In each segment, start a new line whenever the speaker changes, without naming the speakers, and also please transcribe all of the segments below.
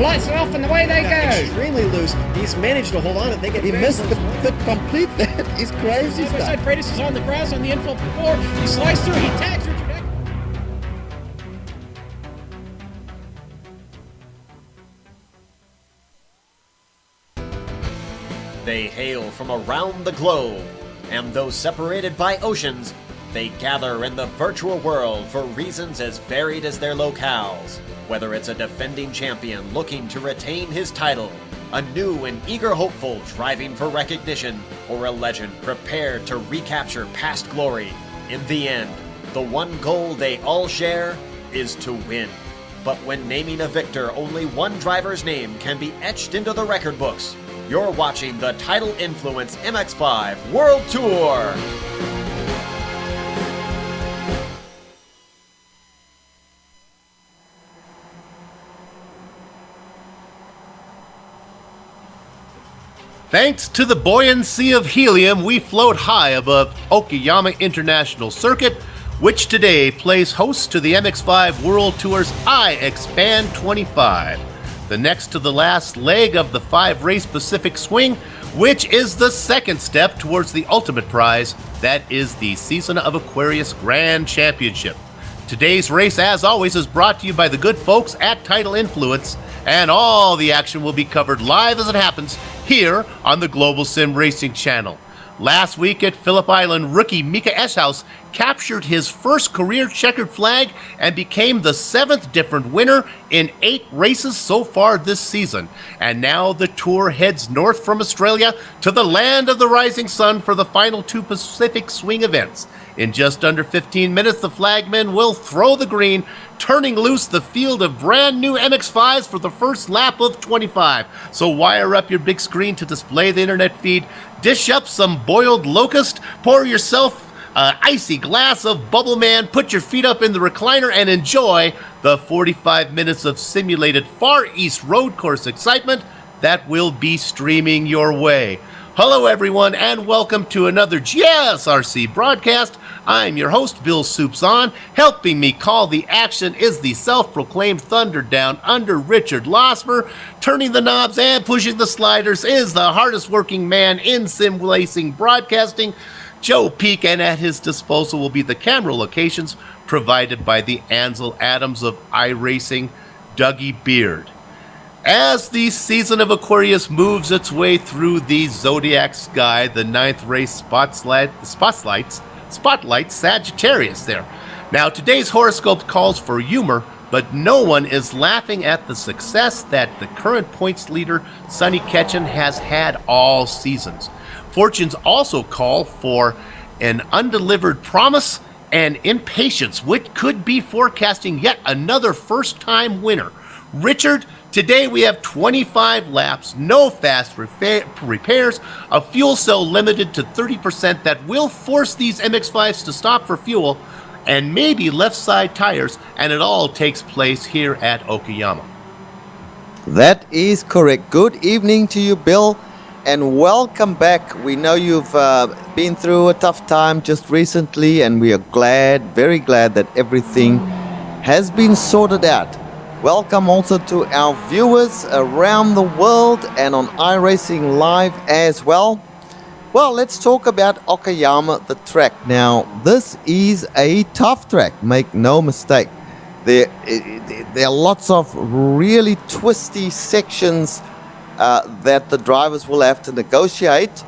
lights are off and away they go.
Extremely loose. He's managed to hold on. I think
He missed the complete that. He's crazy stuff.
Side Freitas is on the grass on the infield before. He slides through. He tags Richard Eck.
They hail from around the globe, and though separated by oceans, they gather in the virtual world for reasons as varied as their locales. Whether it's a defending champion looking to retain his title, a new and eager hopeful striving for recognition, or a legend prepared to recapture past glory, in the end, the one goal they all share is to win. But when naming a victor, only one driver's name can be etched into the record books. You're watching the Tidal Influence MX-5 World Tour!
Thanks to the buoyancy of helium, we float high above Okayama International Circuit, which today plays host to the MX-5 World Tour's iXpand 25, the next to the last leg of the 5-race Pacific Swing, which is the second step towards the ultimate prize, that is the Season of Aquarius Grand Championship. Today's race, as always, is brought to you by the good folks at Tidal Influence, and all the action will be covered live as it happens here on the Global Sim Racing Channel. Last week at Phillip Island, rookie Mika Eschhaus captured his first career checkered flag and became the 7th different winner in 8 races so far this season. And now the Tour heads north from Australia to the land of the rising sun for the final 2 Pacific Swing events. In just under 15 minutes, the flagmen will throw the green, turning loose the field of brand new MX-5s for the first lap of 25. So wire up your big screen to display the internet feed, dish up some boiled locust, pour yourself an icy glass of Bubble Man, put your feet up in the recliner, and enjoy the 45 minutes of simulated Far East road course excitement that will be streaming your way. Hello everyone, and welcome to another GSRC broadcast. I'm your host, Bill Soups On. Helping me call the action is the self-proclaimed Thunder Down Under Richard Losmer. Turning the knobs and pushing the sliders is the hardest working man in sim racing broadcasting, Joe Peak, and at his disposal will be the camera locations provided by the Ansel Adams of iRacing, Dougie Beard. As the Season of Aquarius moves its way through the zodiac sky, the 9th race spotlights Sagittarius there. Now, today's horoscope calls for humor, but no one is laughing at the success that the current points leader, Sonny Ketchen, has had all seasons. Fortunes also call for an undelivered promise and impatience, which could be forecasting yet another first-time winner. Richard, today we have 25 laps, no fast repairs, a fuel cell limited to 30% that will force these MX-5s to stop for fuel, and maybe left side tires, and it all takes place here at Okayama.
That is correct. Good evening to you, Bill, and welcome back. We know you've been through a tough time just recently, and we are very glad that everything has been sorted out. Welcome also to our viewers around the world and on iRacing Live as well. Well, let's talk about Okayama, the track. Now, this is a tough track, make no mistake. There are lots of really twisty sections that the drivers will have to negotiate,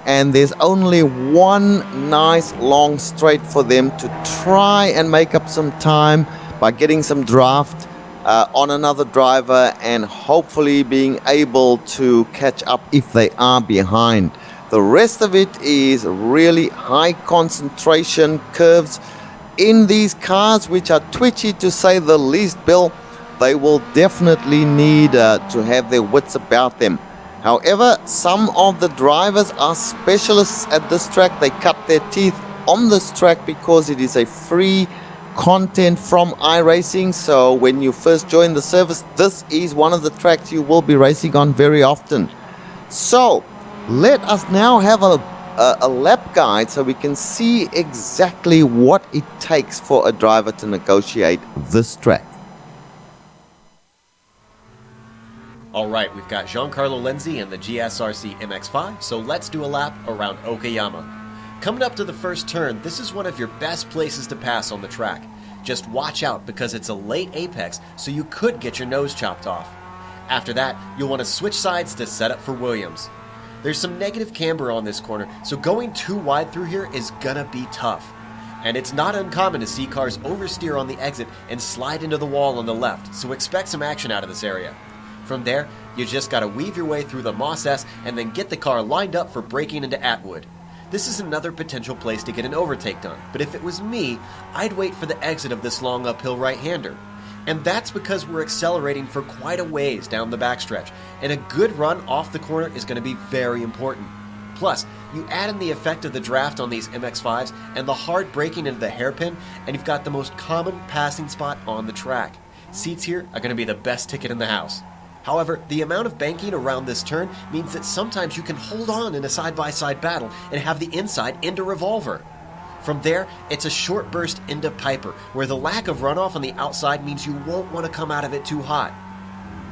and there's only one nice long straight for them to try and make up some time by getting some draft on another driver and hopefully being able to catch up if they are behind. The rest of it is really high concentration curves in these cars, which are twitchy to say the least, Bill. They will definitely need to have their wits about them. However, some of the drivers are specialists at this track. They cut their teeth on this track because it is a free content from iRacing. So when you first join the service, this is one of the tracks you will be racing on very often. So let us now have a lap guide so we can see exactly what it takes for a driver to negotiate this track.
Alright, we've got Giancarlo Lenzi and the GSRC MX-5, so let's do a lap around Okayama. Coming up to the first turn, this is one of your best places to pass on the track. Just watch out because it's a late apex, so you could get your nose chopped off. After that, you'll want to switch sides to set up for Williams. There's some negative camber on this corner, so going too wide through here is gonna be tough. And it's not uncommon to see cars oversteer on the exit and slide into the wall on the left, so expect some action out of this area. From there, you just gotta weave your way through the Moss S and then get the car lined up for braking into Atwood. This is another potential place to get an overtake done, but if it was me, I'd wait for the exit of this long uphill right-hander. And that's because we're accelerating for quite a ways down the backstretch, and a good run off the corner is going to be very important. Plus, you add in the effect of the draft on these MX-5s and the hard braking into the hairpin, and you've got the most common passing spot on the track. Seats here are going to be the best ticket in the house. However, the amount of banking around this turn means that sometimes you can hold on in a side-by-side battle and have the inside into revolver. From there, it's a short burst into Piper, where the lack of runoff on the outside means you won't want to come out of it too hot.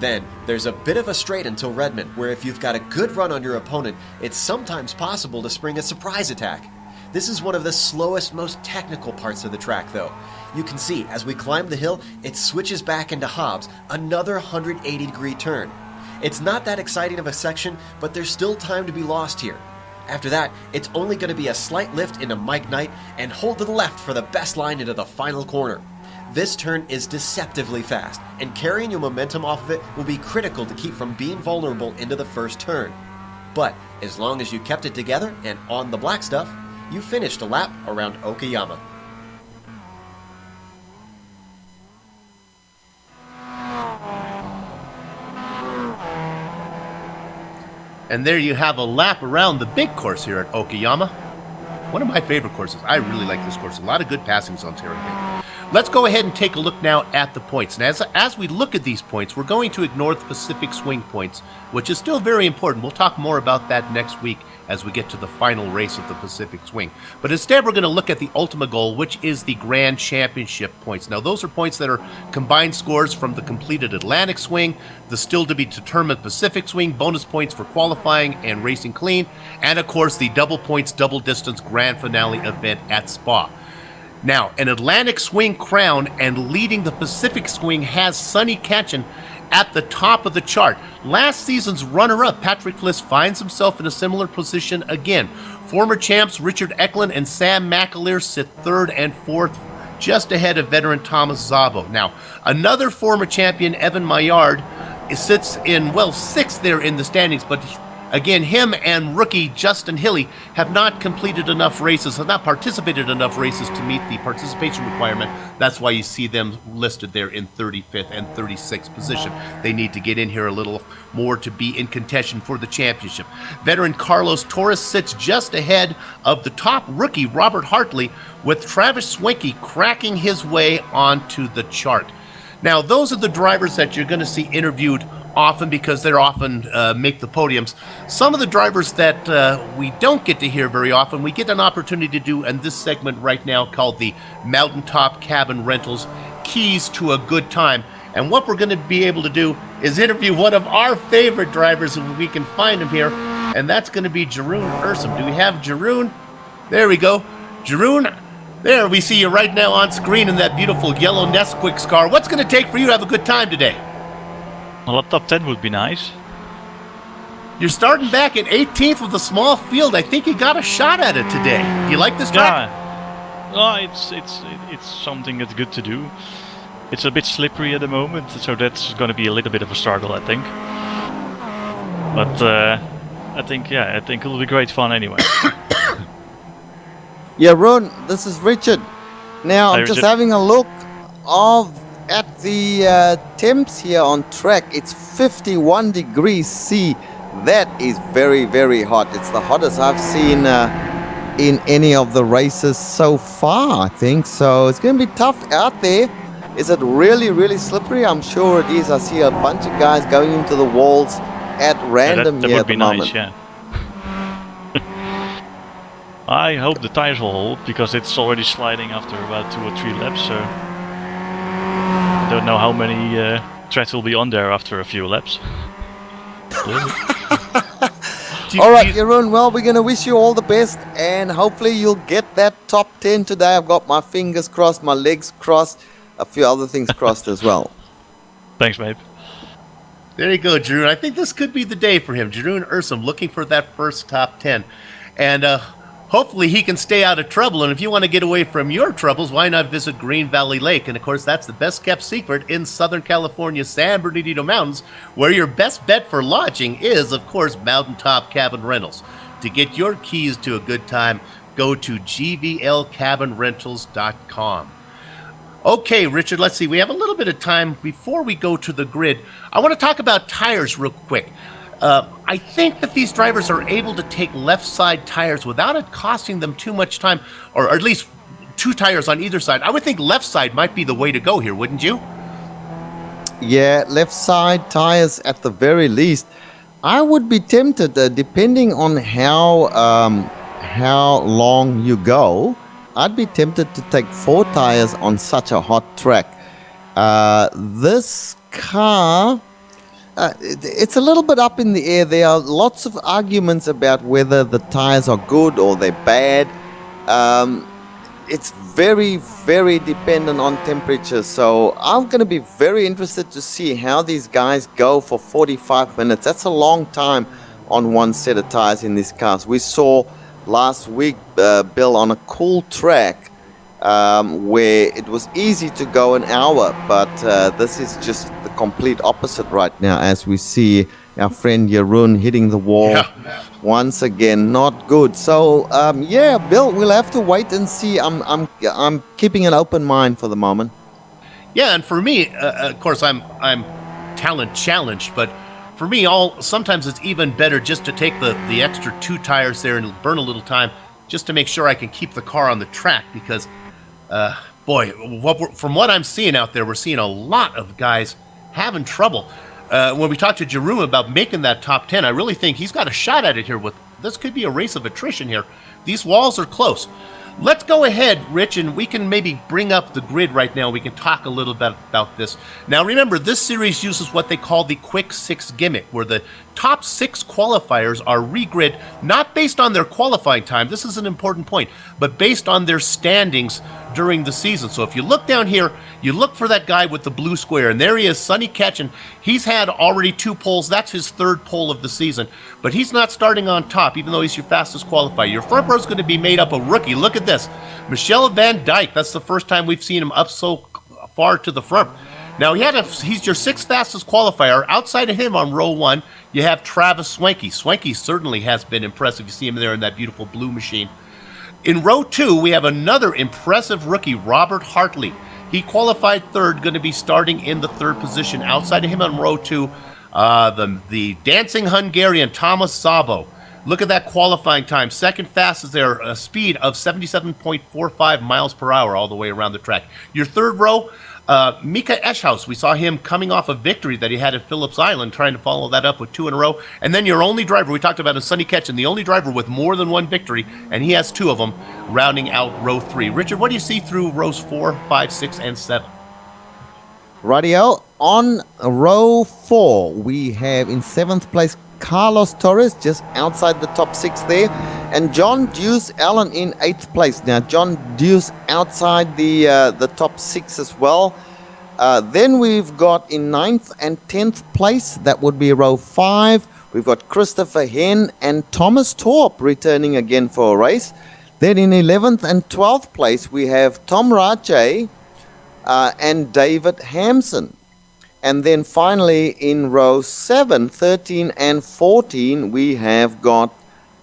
Then, there's a bit of a straight until Redmond, where if you've got a good run on your opponent, it's sometimes possible to spring a surprise attack. This is one of the slowest, most technical parts of the track, though. You can see, as we climb the hill, it switches back into Hobbs, another 180-degree turn. It's not that exciting of a section, but there's still time to be lost here. After that, it's only going to be a slight lift into Mike Knight and hold to the left for the best line into the final corner. This turn is deceptively fast, and carrying your momentum off of it will be critical to keep from being vulnerable into the first turn. But as long as you kept it together and on the black stuff, you finished a lap around Okayama.
And there you have a lap around the big course here at Okayama. One of my favorite courses. I really like this course. A lot of good passing zones here, I think. Let's go ahead and take a look now at the points. And as we look at these points, we're going to ignore the Pacific Swing points, which is still very important. We'll talk more about that next week as we get to the final race of the Pacific Swing. But instead, we're going to look at the ultimate goal, which is the Grand Championship points. Now, those are points that are combined scores from the completed Atlantic Swing, the still-to-be-determined Pacific Swing, bonus points for qualifying and racing clean, and, of course, the double points, double-distance Grand Finale event at Spa. Now, an Atlantic Swing crown and leading the Pacific Swing has Sonny Katchen at the top of the chart. Last season's runner-up, Patrick Fliss, finds himself in a similar position again. Former champs Richard Eklund and Sam McAleer sit third and fourth, just ahead of veteran Thomas Szabo. Now, another former champion, Evan Maillard, sits in, well, sixth there in the standings, but again, him and rookie Justin Hilly have not completed enough races, have not participated in enough races to meet the participation requirement. That's why you see them listed there in 35th and 36th position. They need to get in here a little more to be in contention for the championship. Veteran Carlos Torres sits just ahead of the top rookie Robert Hartley, with Travis Swanky cracking his way onto the chart. Now, those are the drivers that you're going to see interviewed often because they're often make the podiums. Some of the drivers that we don't get to hear very often, we get an opportunity to do in this segment right now called the Mountaintop Cabin Rentals Keys to a Good Time. And what we're going to be able to do is interview one of our favorite drivers, if we can find him here, and that's going to be Jeroen Ursum. Do we have Jeroen? There we go. Jeroen, there we see you right now on screen in that beautiful yellow Nesquik car. What's going to take for you to have a good time today?
Well, a top 10 would be nice.
You're starting back at 18th with a small field. I think you got a shot at it today. Do you like this track?
Yeah. No, it's something that's good to do. It's a bit slippery at the moment, so that's going to be a little bit of a struggle, I think. But I think it'll be great fun anyway.
Yeah, Ron, this is Richard. Now,
Hi,
I'm just
Richard.
having a look at the temps here on track. It's 51 degrees C. That is very, very hot. It's the hottest I've seen in any of the races so far, I think. So it's going to be tough out there. Is it really, really slippery? I'm sure it is. I see a bunch of guys going into the walls at random
that
here
would
at
be
the
nice,
moment.
yeah. I hope the tires will hold, because it's already sliding after about 2 or 3 laps, so I don't know how many treads will be on there after a few laps. Absolutely.
All right, Jeroen, well, we're going to wish you all the best, and hopefully you'll get that top 10 today. I've got my fingers crossed, my legs crossed, a few other things crossed as well.
Thanks, mate.
There you go, Jeroen. I think this could be the day for him. Jeroen Ursum looking for that first top 10. And hopefully he can stay out of trouble. And if you want to get away from your troubles, why not visit Green Valley Lake? And, of course, that's the best-kept secret in Southern California's San Bernardino Mountains, where your best bet for lodging is, of course, Mountaintop Cabin Rentals. To get your keys to a good time, go to gvlcabinrentals.com. Okay, Richard, let's see. We have a little bit of time before we go to the grid. I want to talk about tires real quick. I think that these drivers are able to take left side tires without it costing them too much time, or at least 2 tires on either side. I would think left side might be the way to go here, wouldn't you?
Yeah, left side tires at the very least. I would be tempted, depending on how long you go, I'd be tempted to take 4 tires on such a hot track. This car, it's a little bit up in the air. There are lots of arguments about whether the tires are good or they're bad. It's very, very dependent on temperature. So I'm going to be very interested to see how these guys go for 45 minutes. That's a long time on one set of tires in these cars. We saw last week, Bill, on a cool track where it was easy to go an hour, but this is just the complete opposite right now, as we see our friend Jeroen hitting the wall once again. Not good. So yeah, Bill, we'll have to wait and see. I'm keeping an open mind for the moment.
Yeah, and for me, of course, I'm talent challenged, but for me, sometimes it's even better just to take the extra 2 tires there and burn a little time just to make sure I can keep the car on the track, because, boy, from what I'm seeing out there, we're seeing a lot of guys having trouble. When we talked to Jeroen about making that top 10, I really think he's got a shot at it here. This could be a race of attrition here. These walls are close. Let's go ahead, Rich, and we can maybe bring up the grid right now. We can talk a little bit about this. Now, remember, this series uses what they call the Quick 6 gimmick, where the top 6 qualifiers are regrid, not based on their qualifying time. This is an important point, but based on their standings during the season. So if you look down here, you look for that guy with the blue square, and there he is, Sonny Ketchen. He's had already 2 poles. That's his 3rd pole of the season, but he's not starting on top, even though he's your fastest qualifier. Your front row is going to be made up of rookie. Look at this. Michelle Van Dyke. That's the first time we've seen him up so far to the front. Now, he's your 6th fastest qualifier. Outside of him on row 1, you have Travis Swanky. Swanky certainly has been impressive. You see him there in that beautiful blue machine. In row 2, we have another impressive rookie, Robert Hartley. He qualified 3rd, going to be starting in the 3rd position. Outside of him on row 2, the dancing Hungarian, Thomas Szabo. Look at that qualifying time. 2nd fastest there, a speed of 77.45 miles per hour all the way around the track. Your 3rd row, Mika Eschhaus. We saw him coming off a victory that he had at Phillips Island, trying to follow that up with 2 in a row. And then your only driver, we talked about is Sonny Ketchen, the only driver with more than 1 victory, and he has 2 of them, rounding out row 3. Richard, what do you see through rows 4, 5, 6, and 7?
Radio, on row 4, we have in 7th place Carlos Torres, just outside the top 6 there, and John Deuce Allen in 8th place. Now, John Deuce outside the top 6 as well. Then we've got in 9th and 10th place, that would be row 5, we've got Christopher Hen and Thomas Torp returning again for a race. Then in 11th and 12th place, we have Tom Rache and David Hampson. And then finally in row 7, 13 and 14, we have got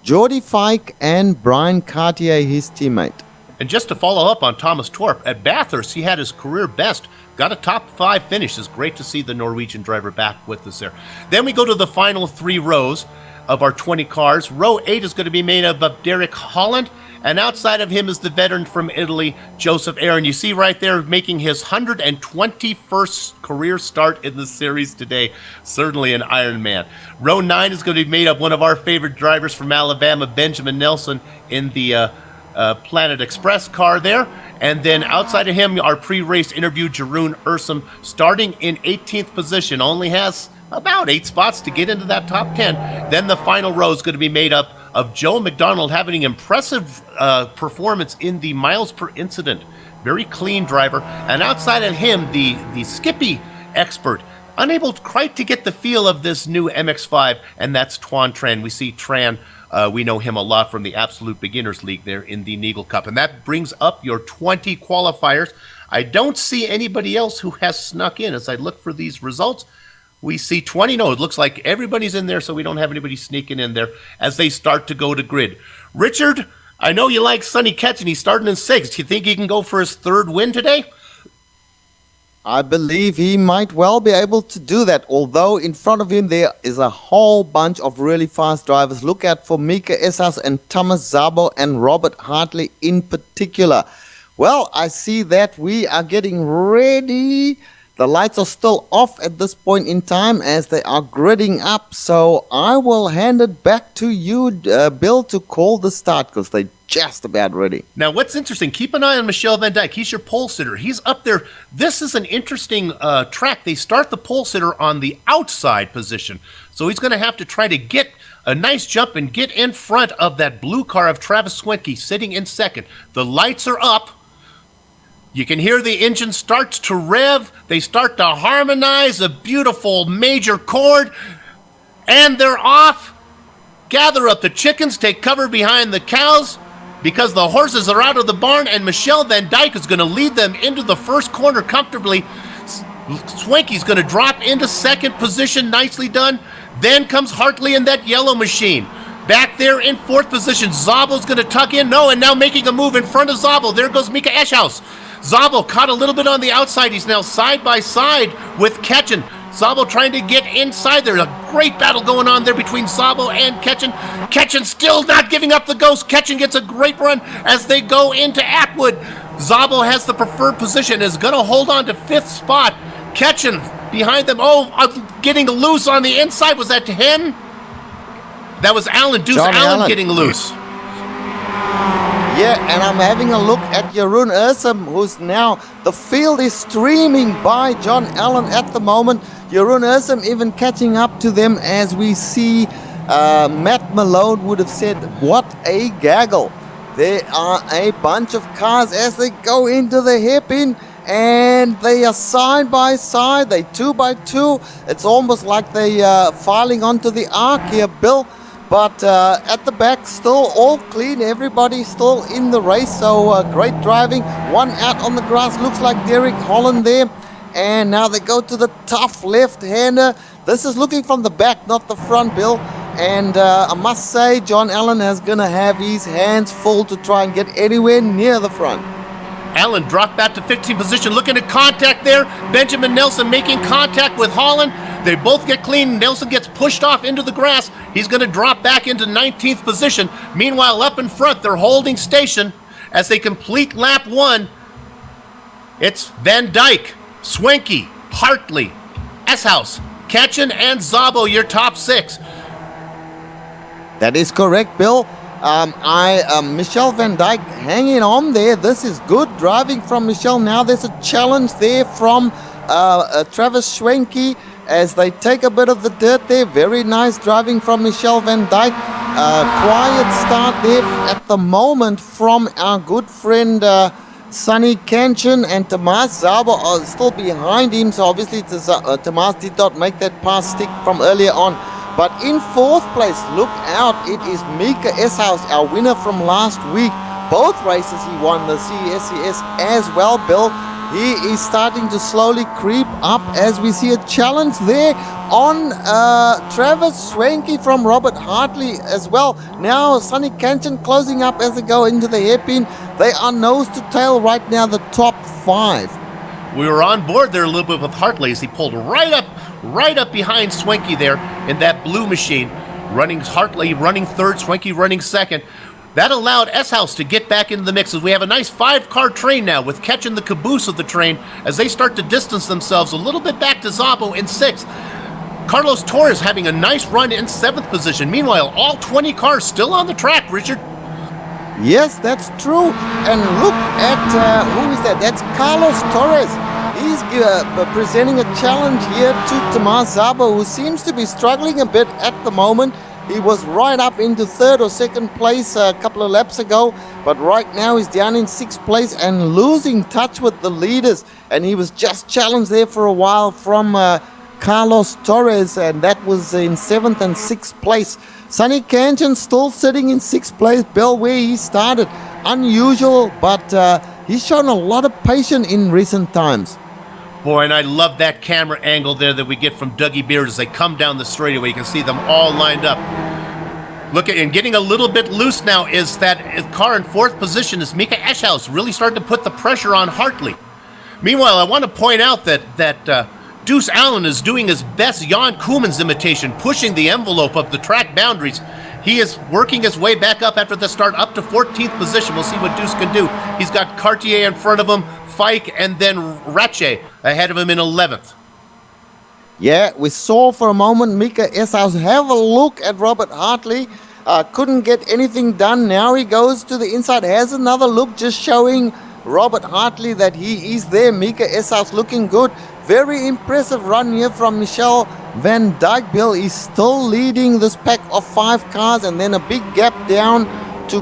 Jordy Fike and Brian Cartier, his teammate.
And just to follow up on Thomas Torp, at Bathurst, he had his career best, got a top 5 finish. It's great to see the Norwegian driver back with us there. Then we go to the final 3 rows of our 20 cars. Row 8 is going to be made up of Derek Holland, and outside of him is the veteran from Italy, Joseph Aaron. You see right there making his 121st career start in the series today. Certainly an Iron Man. Row 9 is going to be made up one of our favorite drivers from Alabama, Benjamin Nelson, in the Planet Express car there. And then outside of him, our pre-race interview, Jeroen Ursum, starting in 18th position, only has about 8 spots to get into that top 10. Then the final row is going to be made up of Joe McDonald having an impressive performance in the miles per incident. Very clean driver. And outside of him, the Skippy expert, unable quite to get the feel of this new MX-5, and that's Tuan Tran. We see Tran, we know him a lot from the Absolute Beginners League there in the Neagle Cup. And that brings up your 20 qualifiers. I don't see anybody else who has snuck in. As I look for these results, we see 20. No, it looks like everybody's in there, so we don't have anybody sneaking in there as they start to go to grid. Richard, I know you like Sonny Ketchen. He's starting in 6th. Do you think he can go for his 3rd win today?
I believe he might well be able to do that, although in front of him there is a whole bunch of really fast drivers. Look out for Mika Essas and Thomas Zabo and Robert Hartley in particular. Well, I see that we are getting ready. The lights are still off at this point in time as they are gridding up, so I will hand it back to you, Bill, to call the start because they're just about ready.
Now, what's interesting, keep an eye on Michel Van Dijk. He's your pole sitter. He's up there. This is an interesting track. They start the pole sitter on the outside position, so he's going to have to try to get a nice jump and get in front of that blue car of Travis Swenke sitting in 2nd. The lights are up. You can hear the engine starts to rev. They start to harmonize a beautiful major chord. And they're off. Gather up the chickens, take cover behind the cows because the horses are out of the barn, and Michel Van Dijk is going to lead them into the first corner comfortably. Swanky's going to drop into 2nd position. Nicely done. Then comes Hartley in that yellow machine. Back there in 4th position. Zabo's going to tuck in. No, and now making a move in front of Zabo. There goes Mika Eschhaus. Zabo caught a little bit on the outside. He's now side by side with Ketchen. Zabo trying to get inside. There's a great battle going on there between Zabo and Ketchen. Ketchen still not giving up the ghost. Ketchen gets a great run as they go into Atwood. Zabo has the preferred position, is going to hold on to 5th spot. Ketchen behind them. Getting loose on the inside. Was that him? That was Allen. Deuce Allen getting loose.
Yeah, and I'm having a look at Jeroen Ursum, who's now, the field is streaming by John Allen at the moment. Jeroen Ursum even catching up to them as we see Matt Malone would have said, what a gaggle. There are a bunch of cars as they go into the hairpin, and they are side by side, they 2 by 2. It's almost like they are filing onto the arc here, Bill. But at the back, still all clean. Everybody still in the race. So great driving. One out on the grass. Looks like Derek Holland there. And now they go to the tough left-hander. This is looking from the back, not the front, Bill. And I must say, John Allen is going to have his hands full to try and get anywhere near the front.
Allen dropped back to 15th position, looking at contact there. Benjamin Nelson making contact with Holland. They both get clean. Nelson gets pushed off into the grass. He's going to drop back into 19th position. Meanwhile, up in front, they're holding station as they complete lap 1. It's Van Dijk, Swenke, Hartley, Eschhaus, Ketchen, and Zabo, your top 6.
That is correct, Bill. Michel Van Dijk hanging on there. This is good driving from Michel. Now there's a challenge there from Travis Swenke as they take a bit of the dirt there. Very nice driving from Michel Van Dijk. Quiet start there at the moment from our good friend Sonny Ketchen, and Tomas Zabo are still behind him. So obviously Tomas did not make that pass stick from earlier on. But in 4th place, look out, it is Mika Eschhaus, our winner from last week. Both races he won, the CSCS as well, Bill. He is starting to slowly creep up as we see a challenge there on Travis Swenke from Robert Hartley as well. Now Sonny Ketchen closing up as they go into the hairpin. They are nose to tail right now, the top 5.
We were on board there a little bit with Hartley as he pulled right up behind Swenke there in that blue machine. Hartley running 3rd, Swenke running 2nd. That allowed Eschhaus to get back into the mix as we have a nice 5-car train now with Ketchen the caboose of the train as they start to distance themselves a little bit back to Zabo in 6th. Carlos Torres having a nice run in 7th position. Meanwhile, all 20 cars still on the track, Richard.
Yes, that's true. And look at, who is that? That's Carlos Torres. He's presenting a challenge here to Tomas Szabo, who seems to be struggling a bit at the moment. He was right up into third or second place a couple of laps ago, but right now he's down in sixth place and losing touch with the leaders. And he was just challenged there for a while from Carlos Torres, and that was in seventh and sixth place. Sonny Kanchan still sitting in sixth place, Bill, where he started. Unusual, but he's shown a lot of patience in recent times.
Boy, and I love that camera angle there that we get from Dougie Beard as they come down the straightaway. You can see them all lined up. Look at, and getting a little bit loose now is that car in fourth position is Mika Eschhaus, really starting to put the pressure on Hartley. Meanwhile, I want to point out that Deuce Allen is doing his best Jan Koeman's imitation, pushing the envelope of the track boundaries. He is working his way back up after the start, up to 14th position. We'll see what Deuce can do. He's got Cartier in front of him, Fike, and then Ratche ahead of him in 11th.
Yeah, we saw for a moment Mika Eschhaus have a look at Robert Hartley. Couldn't get anything done. Now he goes to the inside, has another look, just showing Robert Hartley that he is there. Mika Eschhaus looking good. Very impressive run here from Michel Van Dijk. Bill is still leading this pack of 5 cars, and then a big gap down to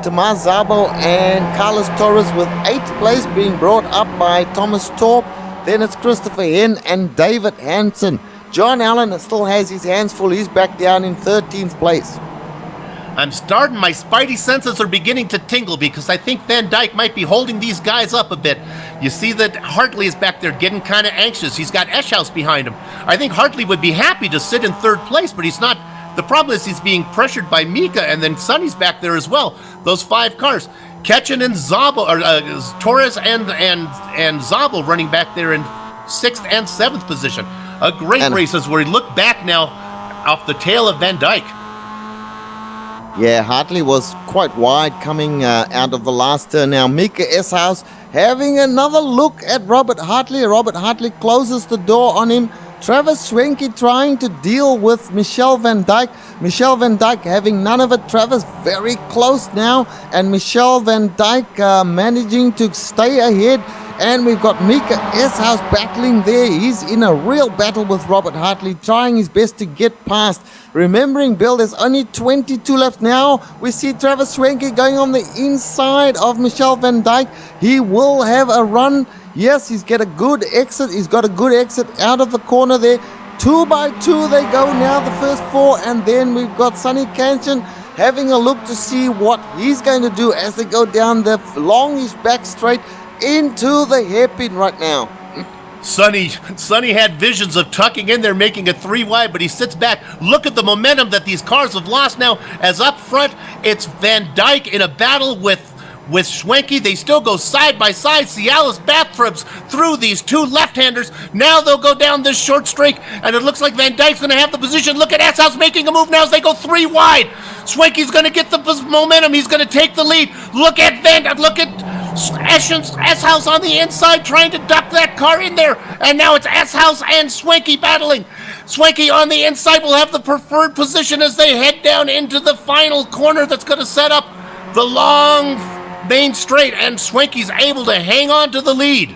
Tomas Szabo and Carlos Torres, with 8th place being brought up by Thomas Torp. Then it's Christopher Hen and David Hansen. John Allen still has his hands full. He's back down in 13th place.
I'm starting, my spidey senses are beginning to tingle because I think Van Dijk might be holding these guys up a bit. You see that Hartley is back there getting kind of anxious. He's got Eschhaus behind him. I think Hartley would be happy to sit in third place, but he's not. The problem is he's being pressured by Mika, and then Sonny's back there as well. Those 5 cars. Ketchen and Szabo, or Torres and Szabo running back there in 6th and 7th position. A great race as we look back now off the tail of Van Dijk.
Yeah, Hartley was quite wide coming out of the last turn. Now Mika Eschhaus having another look at Robert Hartley. Robert Hartley closes the door on him. Travis Schwenke trying to deal with Michel Van Dijk. Michel Van Dijk having none of it. Travis very close now, and Michel Van Dijk managing to stay ahead. And we've got Mika Eschhaus battling there. He's in a real battle with Robert Hartley, trying his best to get past. Remembering, Bill, there's only 22 left now. We see Travis Schwenke going on the inside of Michel Van Dijk. He will have a run. Yes, he's got a good exit. He's got a good exit out of the corner there. 2 by 2 they go now, the first 4. And then we've got Sonny Kanchan having a look to see what he's going to do as they go down the longish back straight into the hairpin right now.
Sonny had visions of tucking in there, making it 3 wide, but he sits back. Look at the momentum that these cars have lost now, as up front, it's Van Dijk in a battle with Schwenke. They still go side by side. Cialis bathtubs through these 2 left-handers. Now they'll go down this short streak, and it looks like Van Dijk's going to have the position. Look at Eschhaus making a move now as they go 3 wide. Schwenke's going to get the momentum. He's going to take the lead. Look at Eschhaus on the inside trying to duck that car in there, and now it's Eschhaus and Schwenke battling. Schwenke on the inside will have the preferred position as they head down into the final corner that's going to set up the long main straight, and Schwenke's able to hang on to the lead.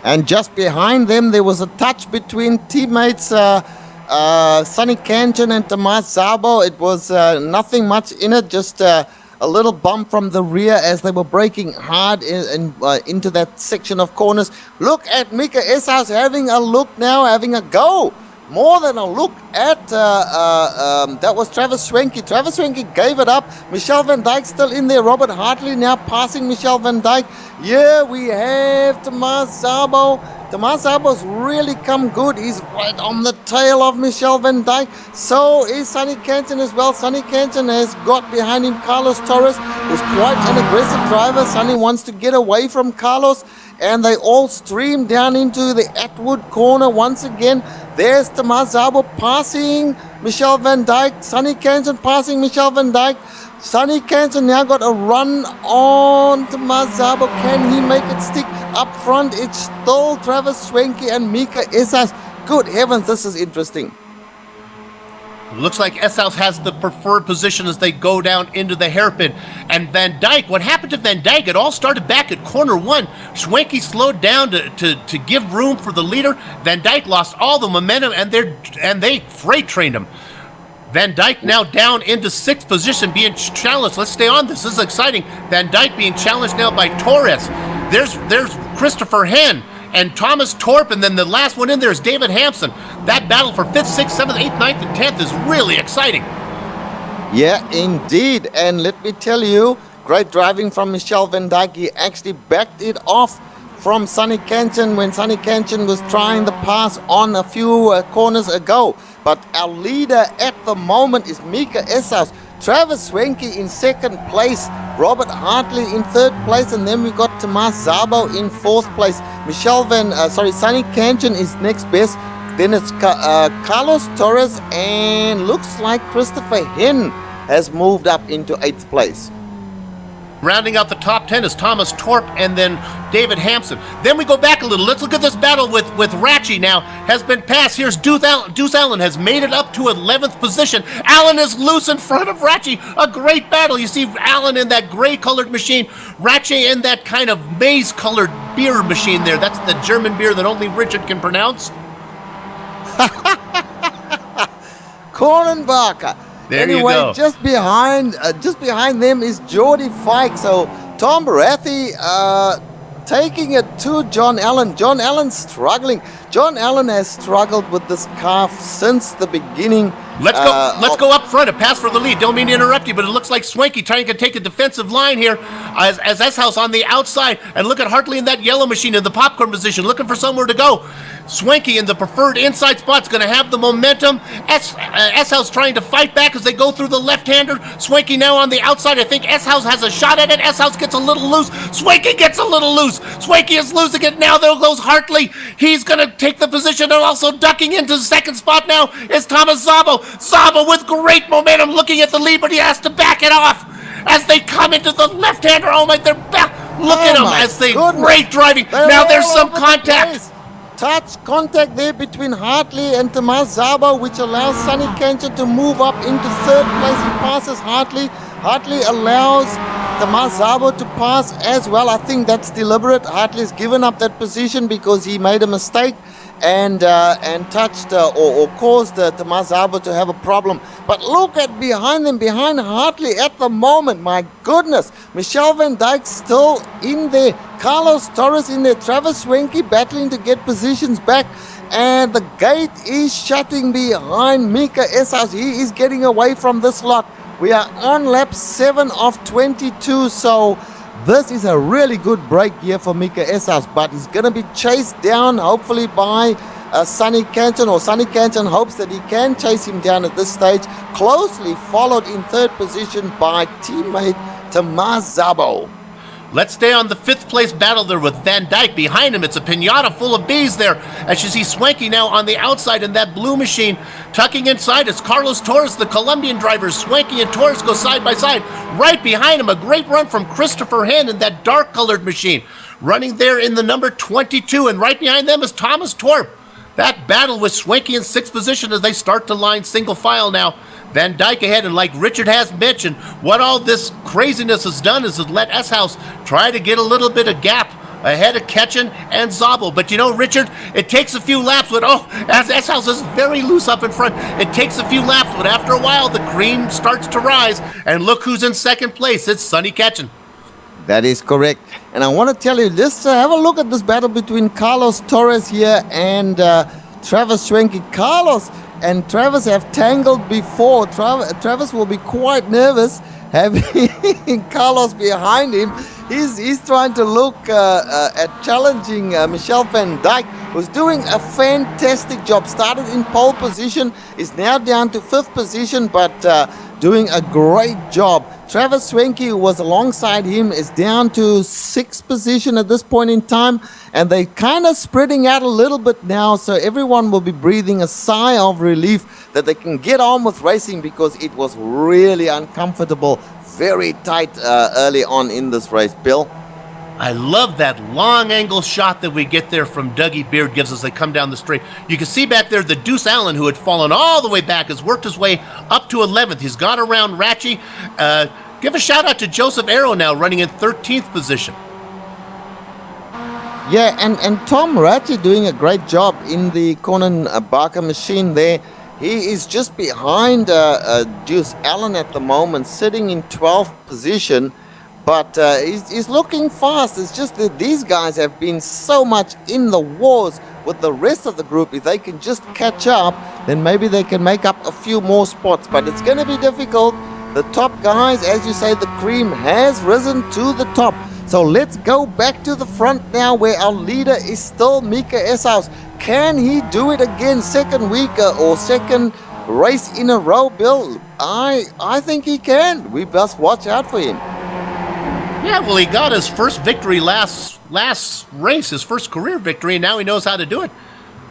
And just behind them there was a touch between teammates Sonny Kanchan and Tomas Szabo. It was nothing much in it, just a little bump from the rear as they were braking hard into that section of corners. Look at Mika Eschhaus having a look now, having a go. More than a look at, that was Travis Schwenke. Travis Schwenke gave it up. Michel Van Dijk still in there. Robert Hartley now passing Michel Van Dijk. Yeah, we have Tomas Szabo. Tomas Szabo's really come good. He's right on the tail of Michel Van Dijk. So is Sonny Kanchan as well. Sonny Kanchan has got behind him Carlos Torres, who's quite an aggressive driver. Sonny wants to get away from Carlos, and they all stream down into the Atwood corner once again. There's Tomas Szabo passing Michel Van Dijk. Sonny Kanchan passing Michel Van Dijk. Sonny Kanchan now got a run on Tomas Szabo. Can he make it stick? Up front, it's still Travis Schwenke and Mika Eschhaus. Good heavens, this is interesting.
Looks like S-House has the preferred position as they go down into the hairpin. And Van Dyke, what happened to Van Dyke? It all started back at corner 1. Schwenke slowed down to give room for the leader. Van Dyke lost all the momentum, and they freight trained him. Van Dyke now down into 6th position, being challenged. Let's stay on this. This is exciting. Van Dyke being challenged now by Torres. There's Christopher Henn and Thomas Torp, and then the last one in there is David Hampson. That battle for 5th, 6th, 7th, 8th, 9th, and 10th is really exciting.
Yeah, indeed. And let me tell you, great driving from Michel Van Dijk. He actually backed it off from Sonny Canton when Sonny Canton was trying the pass on a few corners ago. But our leader at the moment is Mika Essaus. Travis Schwenke in 2nd place, Robert Hartley in 3rd place, and then we got Tomas Szabo in 4th place. Sonny Canton is next best. Then it's Carlos Torres, and looks like Christopher Henn has moved up into 8th place.
Rounding out the top 10 is Thomas Torp and then David Hampson. Then we go back a little. Let's look at this battle with Ratchie now. Has been passed. Here's Deuce Allen has made it up to 11th position. Allen is loose in front of Ratchie. A great battle. You see Allen in that gray-colored machine. Ratchie in that kind of maize-colored beer machine there. That's the German beer that only Richard can pronounce.
Kornenbacher.
There
anyway,
you go.
just behind them is Jordy Fike. So Tom Baratheon taking it to John Allen. John Allen's struggling. John Allen has struggled with this car since the beginning.
Let's go up front. A pass for the lead. Don't mean to interrupt you, but it looks like Schwenke trying to take a defensive line here as S-House on the outside. And look at Hartley in that yellow machine in the popcorn position, looking for somewhere to go. Schwenke in the preferred inside spot's going to have the momentum. S-House trying to fight back as they go through the left-hander. Schwenke now on the outside. I think S-House has a shot at it. S-House gets a little loose. Schwenke gets a little loose. Schwenke is losing it now. There goes Hartley. He's going to take the position, and also ducking into the second spot now is Thomas Szabo. Szabo with great momentum looking at the lead, but he has to back it off as they come into the left-hander. Oh my, they're back. Look at them as they great driving. Now there's some contact.
Contact there between Hartley and Tomas Szabo, which allows Sonny Canton to move up into 3rd place. He passes Hartley. Hartley allows Tomas Szabo to pass as well. I think that's deliberate. Hartley's given up that position because he made a mistake and touched or caused Tomas Szabo to have a problem. But look at behind them, behind Hartley at the moment. My goodness, Michel Van Dijk still in there. Carlos Torres in there. Travis Schwenke battling to get positions back. And the gate is shutting behind Mika Essaus. He is getting away from this lot. We are on lap 7 of 22. So this is a really good break here for Mika Essaus, but he's going to be chased down hopefully by Sonny Canton, or Sonny Canton hopes that he can chase him down at this stage. Closely followed in 3rd position by teammate Tomas Szabo.
Let's stay on the 5th place battle there with Van Dyke. Behind him, it's a pinata full of bees there. As you see Schwenke now on the outside in that blue machine. Tucking inside is Carlos Torres, the Colombian driver. Schwenke and Torres go side by side. Right behind him, a great run from Christopher Henn in that dark-colored machine. Running there in the number 22, and right behind them is Thomas Torp. That battle with Schwenke in 6th position as they start to line single file now. Van Dyke ahead, and like Richard has mentioned, what all this craziness has done is let S-House try to get a little bit of gap ahead of Ketchen and Szabo. But you know, Richard, it takes a few laps, as S-House is very loose up in front, it takes a few laps, but after a while, the cream starts to rise, and look who's in 2nd place. It's Sonny Ketchen.
That is correct. And I want to tell you, let's have a look at this battle between Carlos Torres here and Travis Schwenke. Carlos and Travis have tangled before. Travis will be quite nervous having Carlos behind him. He's trying to look at challenging Michel Van Dijk, who's doing a fantastic job. Started in pole position, is now down to 5th position, but doing a great job. Travis Schwenke, who was alongside him, is down to 6th position at this point in time, and they're kind of spreading out a little bit now, so everyone will be breathing a sigh of relief that they can get on with racing, because it was really uncomfortable, very tight early on in this race. Bill?
I love that long angle shot that we get there from Dougie Beard gives us. They come down the straight. You can see back there the Deuce Allen, who had fallen all the way back, has worked his way up to 11th. He's got around Ratchie. Give a shout out to Joseph Arrow now, running in 13th position.
Yeah, and Tom Ratchie doing a great job in the Conan Barker machine there. He is just behind Deuce Allen at the moment, sitting in 12th position. But he's looking fast. It's just that these guys have been so much in the wars with the rest of the group. If they can just catch up, then maybe they can make up a few more spots. But it's going to be difficult. The top guys, as you say, the cream has risen to the top. So let's go back to the front now, where our leader is still Mika Eshaus. Can he do it again? Second week or second race in a row, Bill? I think he can. We must watch out for him.
Yeah, well, he got his first victory last race, his first career victory, and now he knows how to do it.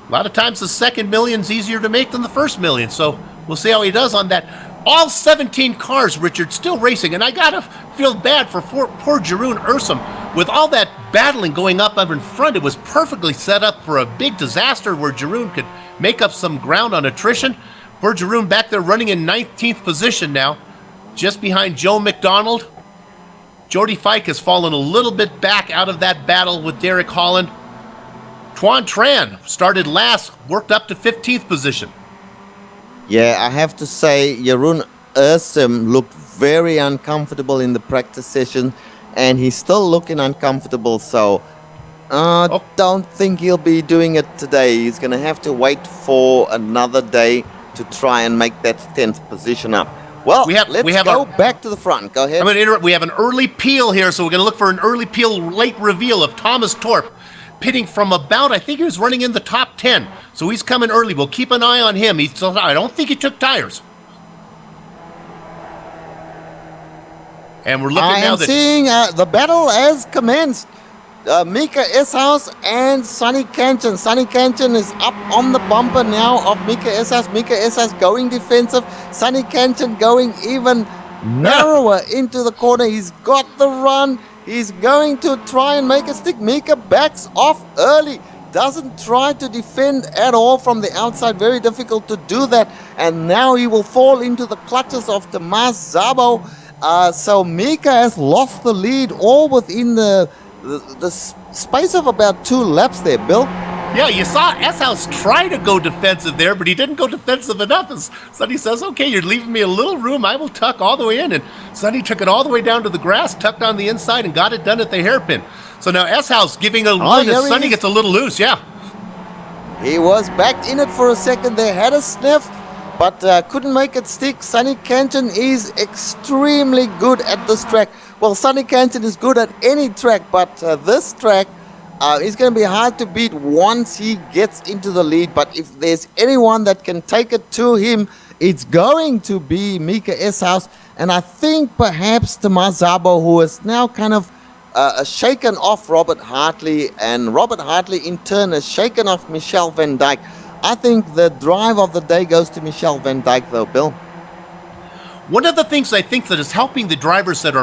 A lot of times the second million's easier to make than the first million, so we'll see how he does on that. All 17 cars, Richard, still racing, and I gotta feel bad for poor Jeroen Ursum. With all that battling going up in front, it was perfectly set up for a big disaster where Jeroen could make up some ground on attrition. Poor Jeroen back there running in 19th position now, just behind Joe McDonald. Jordy Fike has fallen a little bit back out of that battle with Derek Holland. Tuan Tran started last, worked up to 15th position.
Yeah, I have to say, Jeroen Ursum looked very uncomfortable in the practice session, and he's still looking uncomfortable, so don't think he'll be doing it today. He's going to have to wait for another day to try and make that 10th position up. Well, let's go back to the front. Go ahead.
I'm going to interrupt. We have an early peel here, so we're going to look for an early peel late reveal of Thomas Torp, pitting from about, I think he was running in the top 10. So he's coming early. We'll keep an eye on him. I don't think he took tires. And we're looking now that...
I am seeing the battle has commenced. Mika Eshaus and Sonny Kanchan. Sonny Kanchan is up on the bumper now of Mika Eshaus. Mika Eshaus going defensive. Sonny Kanchan going even narrower into the corner. He's got the run. He's going to try and make a stick. Mika backs off early. Doesn't try to defend at all from the outside. Very difficult to do that. And now he will fall into the clutches of Tomas Szabo. So Mika has lost the lead all within the space of about 2 laps there, Bill.
Yeah, you saw Eshaus try to go defensive there, but he didn't go defensive enough. And Sonny says, okay, you're leaving me a little room. I will tuck all the way in. And Sonny took it all the way down to the grass, tucked on the inside, and got it done at the hairpin. So now Eshaus giving a run as Sonny gets a little loose, yeah.
He was back in it for a second. They had a sniff, but couldn't make it stick. Sonny Kanchan is extremely good at this track. Well, Sonny Kanchan is good at any track, but this track is going to be hard to beat once he gets into the lead. But if there's anyone that can take it to him, it's going to be Mika Eshaus. And I think perhaps Tomas Szabo, who is now kind of shaken off Robert Hartley, and Robert Hartley in turn has shaken off Michel van Dijk. I think the drive of the day goes to Michel van Dijk, though, Bill.
One of the things I think that is helping the drivers that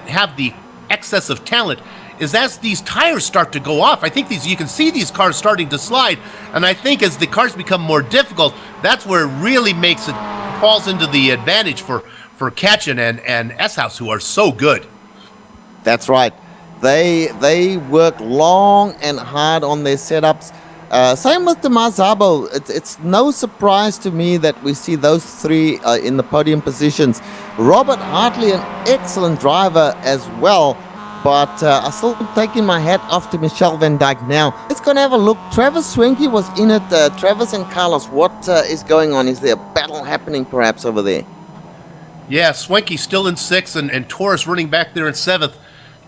have the excess of talent is as these tires start to go off. I think you can see these cars starting to slide, and I think as the cars become more difficult, that's where it really falls into the advantage for Kanchan and Eshaus, who are so good.
That's right. They work long and hard on their setups. Same with Tomas Szabo. It's no surprise to me that we see those 3 in the podium positions. Robert Hartley, an excellent driver as well, but I'm still taking my hat off to Michel van Dijk now. Let's go and have a look. Travis Swenke was in it. Travis and Carlos, what is going on? Is there a battle happening perhaps over there?
Yeah, Swenke still in 6th and Torres running back there in 7th.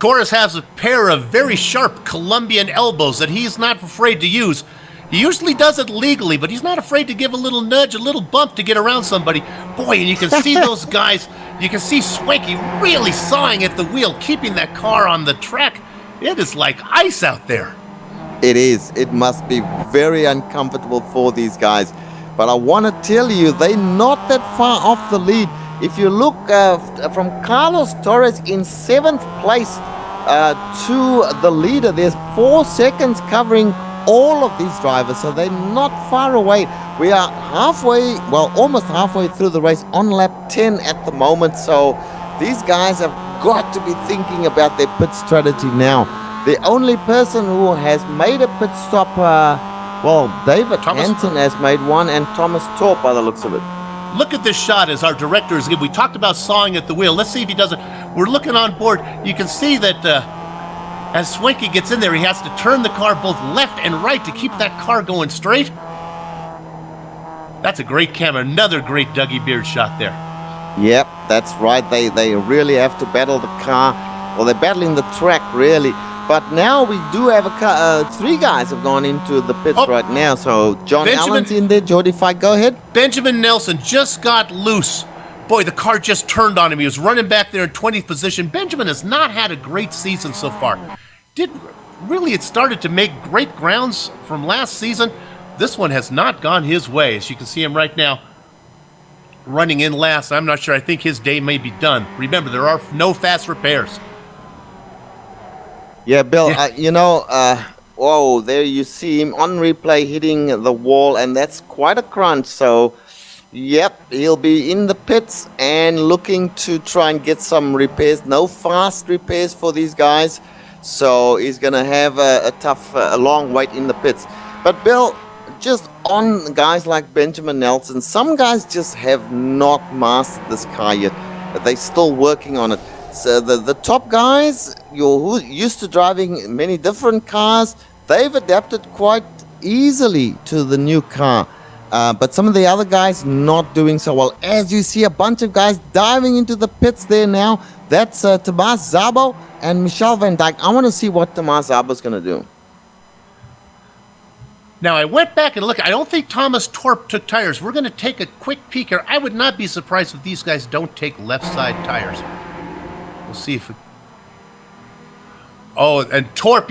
Torres has a pair of very sharp Colombian elbows that he's not afraid to use. He usually does it legally, but he's not afraid to give a little nudge, a little bump to get around somebody. Boy, and you can see those guys. You can see Swenke really sawing at the wheel, keeping that car on the track. It is like ice out there.
It is. It must be very uncomfortable for these guys. But I want to tell you, they're not that far off the lead. If you look from Carlos Torres in 7th place to the leader. There's 4 seconds covering all of these drivers, so they're not far away. We are almost halfway through the race on lap 10 at the moment, so these guys have got to be thinking about their pit strategy now. The only person who has made a pit stop, David Hansen has made one, and Thomas Torp by the looks of it.
Look at this shot as our director is. We talked about sawing at the wheel. Let's see if he does it. We're looking on board. You can see that as Swanky gets in there, he has to turn the car both left and right to keep that car going straight. That's a great camera. Another great Dougie Beard shot there.
Yep, that's right. They really have to battle the car. Well, they're battling the track, really. But now we do have 3 guys have gone into the pits right now. So John Allen's in there. Jordy Fike, go ahead.
Benjamin Nelson just got loose. Boy, the car just turned on him. He was running back there in 20th position. Benjamin has not had a great season so far. It started to make great grounds from last season. This one has not gone his way. As you can see him right now running in last. I'm not sure. I think his day may be done. Remember, there are no fast repairs.
Yeah, Bill, whoa, there you see him on replay hitting the wall, and that's quite a crunch. So, yep, he'll be in the pits and looking to try and get some repairs. No fast repairs for these guys. So, he's going to have a long wait in the pits. But, Bill, just on guys like Benjamin Nelson, some guys just have not mastered this car yet. They're still working on it. So the top guys, who used to driving many different cars, they've adapted quite easily to the new car. But some of the other guys not doing so well. As you see a bunch of guys diving into the pits there now. That's Tomas Szabo and Michel van Dijk. I want to see what Tomas Szabo's going to do.
Now, I went back and looked. I don't think Thomas Torp took tires. We're going to take a quick peek here. I would not be surprised if these guys don't take left side tires. We'll see if it... Oh, and Torp,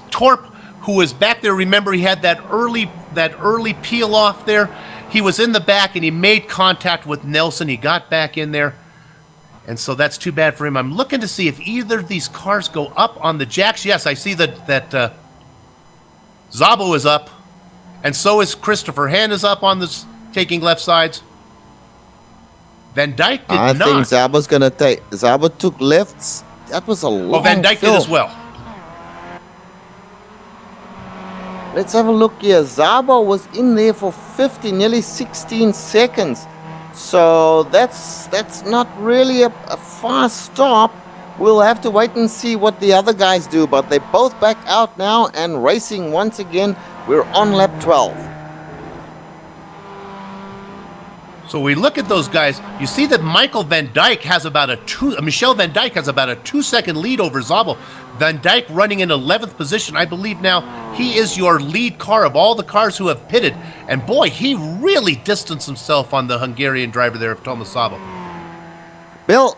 Torp, who was back there, remember he had that early peel off there. He was in the back and he made contact with Nelson. He got back in there. And so that's too bad for him. I'm looking to see if either of these cars go up on the jacks. Yes, I see that Szabo is up. And so is Christopher. Hand is up on this, taking left sides. Van Dijk did not. I
think Szabo's going to take... Szabo took lefts. That was a long
Well, Van Dijk
fill.
did as well.
Let's have a look here. Szabo was in there for nearly 16 seconds. So that's not really a fast stop. We'll have to wait and see what the other guys do. But they're both back out now and racing once again. We're on lap 12.
So we look at those guys. You see that Michel van Dijk has about a 2-second lead over Szabo. Van Dijk running in 11th position. I believe now he is your lead car of all the cars who have pitted. And boy, he really distanced himself on the Hungarian driver there of Thomas Szabo.
Bill,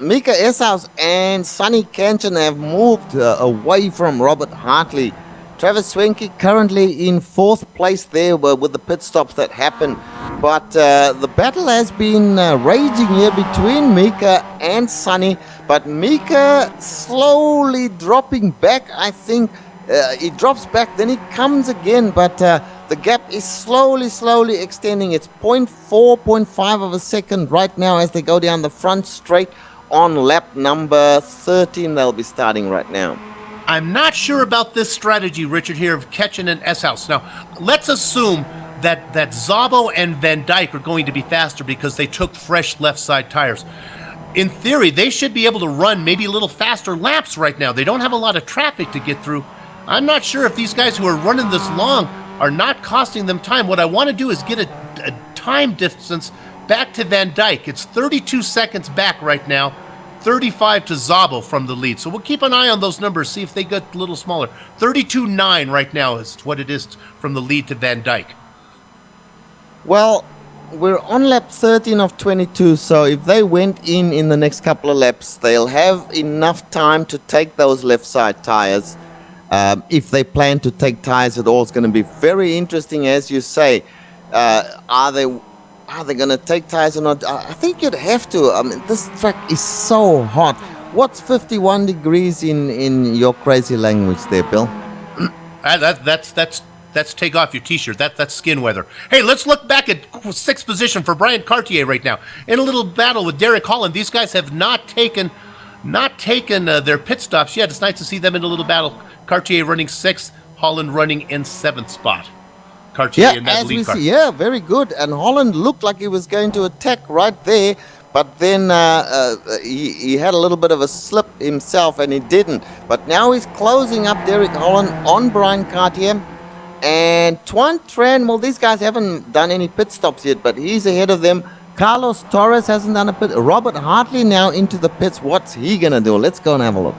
Mika Eshaus and Sonny Kanchan have moved away from Robert Hartley. Travis Swenke currently in 4th place there with the pit stops that happened. But the battle has been raging here between Mika and Sonny. But Mika slowly dropping back, I think. He drops back, then he comes again. But the gap is slowly extending. It's 0.5 of a second right now as they go down the front straight on lap number 13. They'll be starting right now.
I'm not sure about this strategy, Richard, here of Ketchen and Eshaus. Now, let's assume that Szabo and Van Dijk are going to be faster because they took fresh left side tires. In theory, they should be able to run maybe a little faster laps right now. They don't have a lot of traffic to get through. I'm not sure if these guys who are running this long are not costing them time. What I want to do is get a time distance back to Van Dijk. It's 32 seconds back right now. 35 to Szabo from the lead. So we'll keep an eye on those numbers, see if they get a little smaller. 32.9 right now is what it is from the lead to Van Dijk.
Well, we're on lap 13 of 22, so if they went in the next couple of laps, they'll have enough time to take those left side tires. If they plan to take tires at all, it's going to be very interesting, as you say. Are they going to take tires or not? I think you'd have to. I mean, this track is so hot. What's 51 degrees in your crazy language there, Bill?
That's take off your t-shirt. That's skin weather. Hey, let's look back at 6th position for Brian Cartier right now. In a little battle with Derek Holland. These guys have not taken their pit stops yet. It's nice to see them in a little battle. Cartier running 6th, Holland running in 7th spot. Cartier in that
as
lead
we
car.
see, yeah, very good. And Holland looked like he was going to attack right there, but then he had a little bit of a slip himself, and he didn't. But now he's closing up Derek Holland on Brian Cartier. And Tuan Tran, well, these guys haven't done any pit stops yet, but he's ahead of them. Carlos Torres hasn't done a pit. Robert Hartley now into the pits. What's he going to do? Let's go and have a look.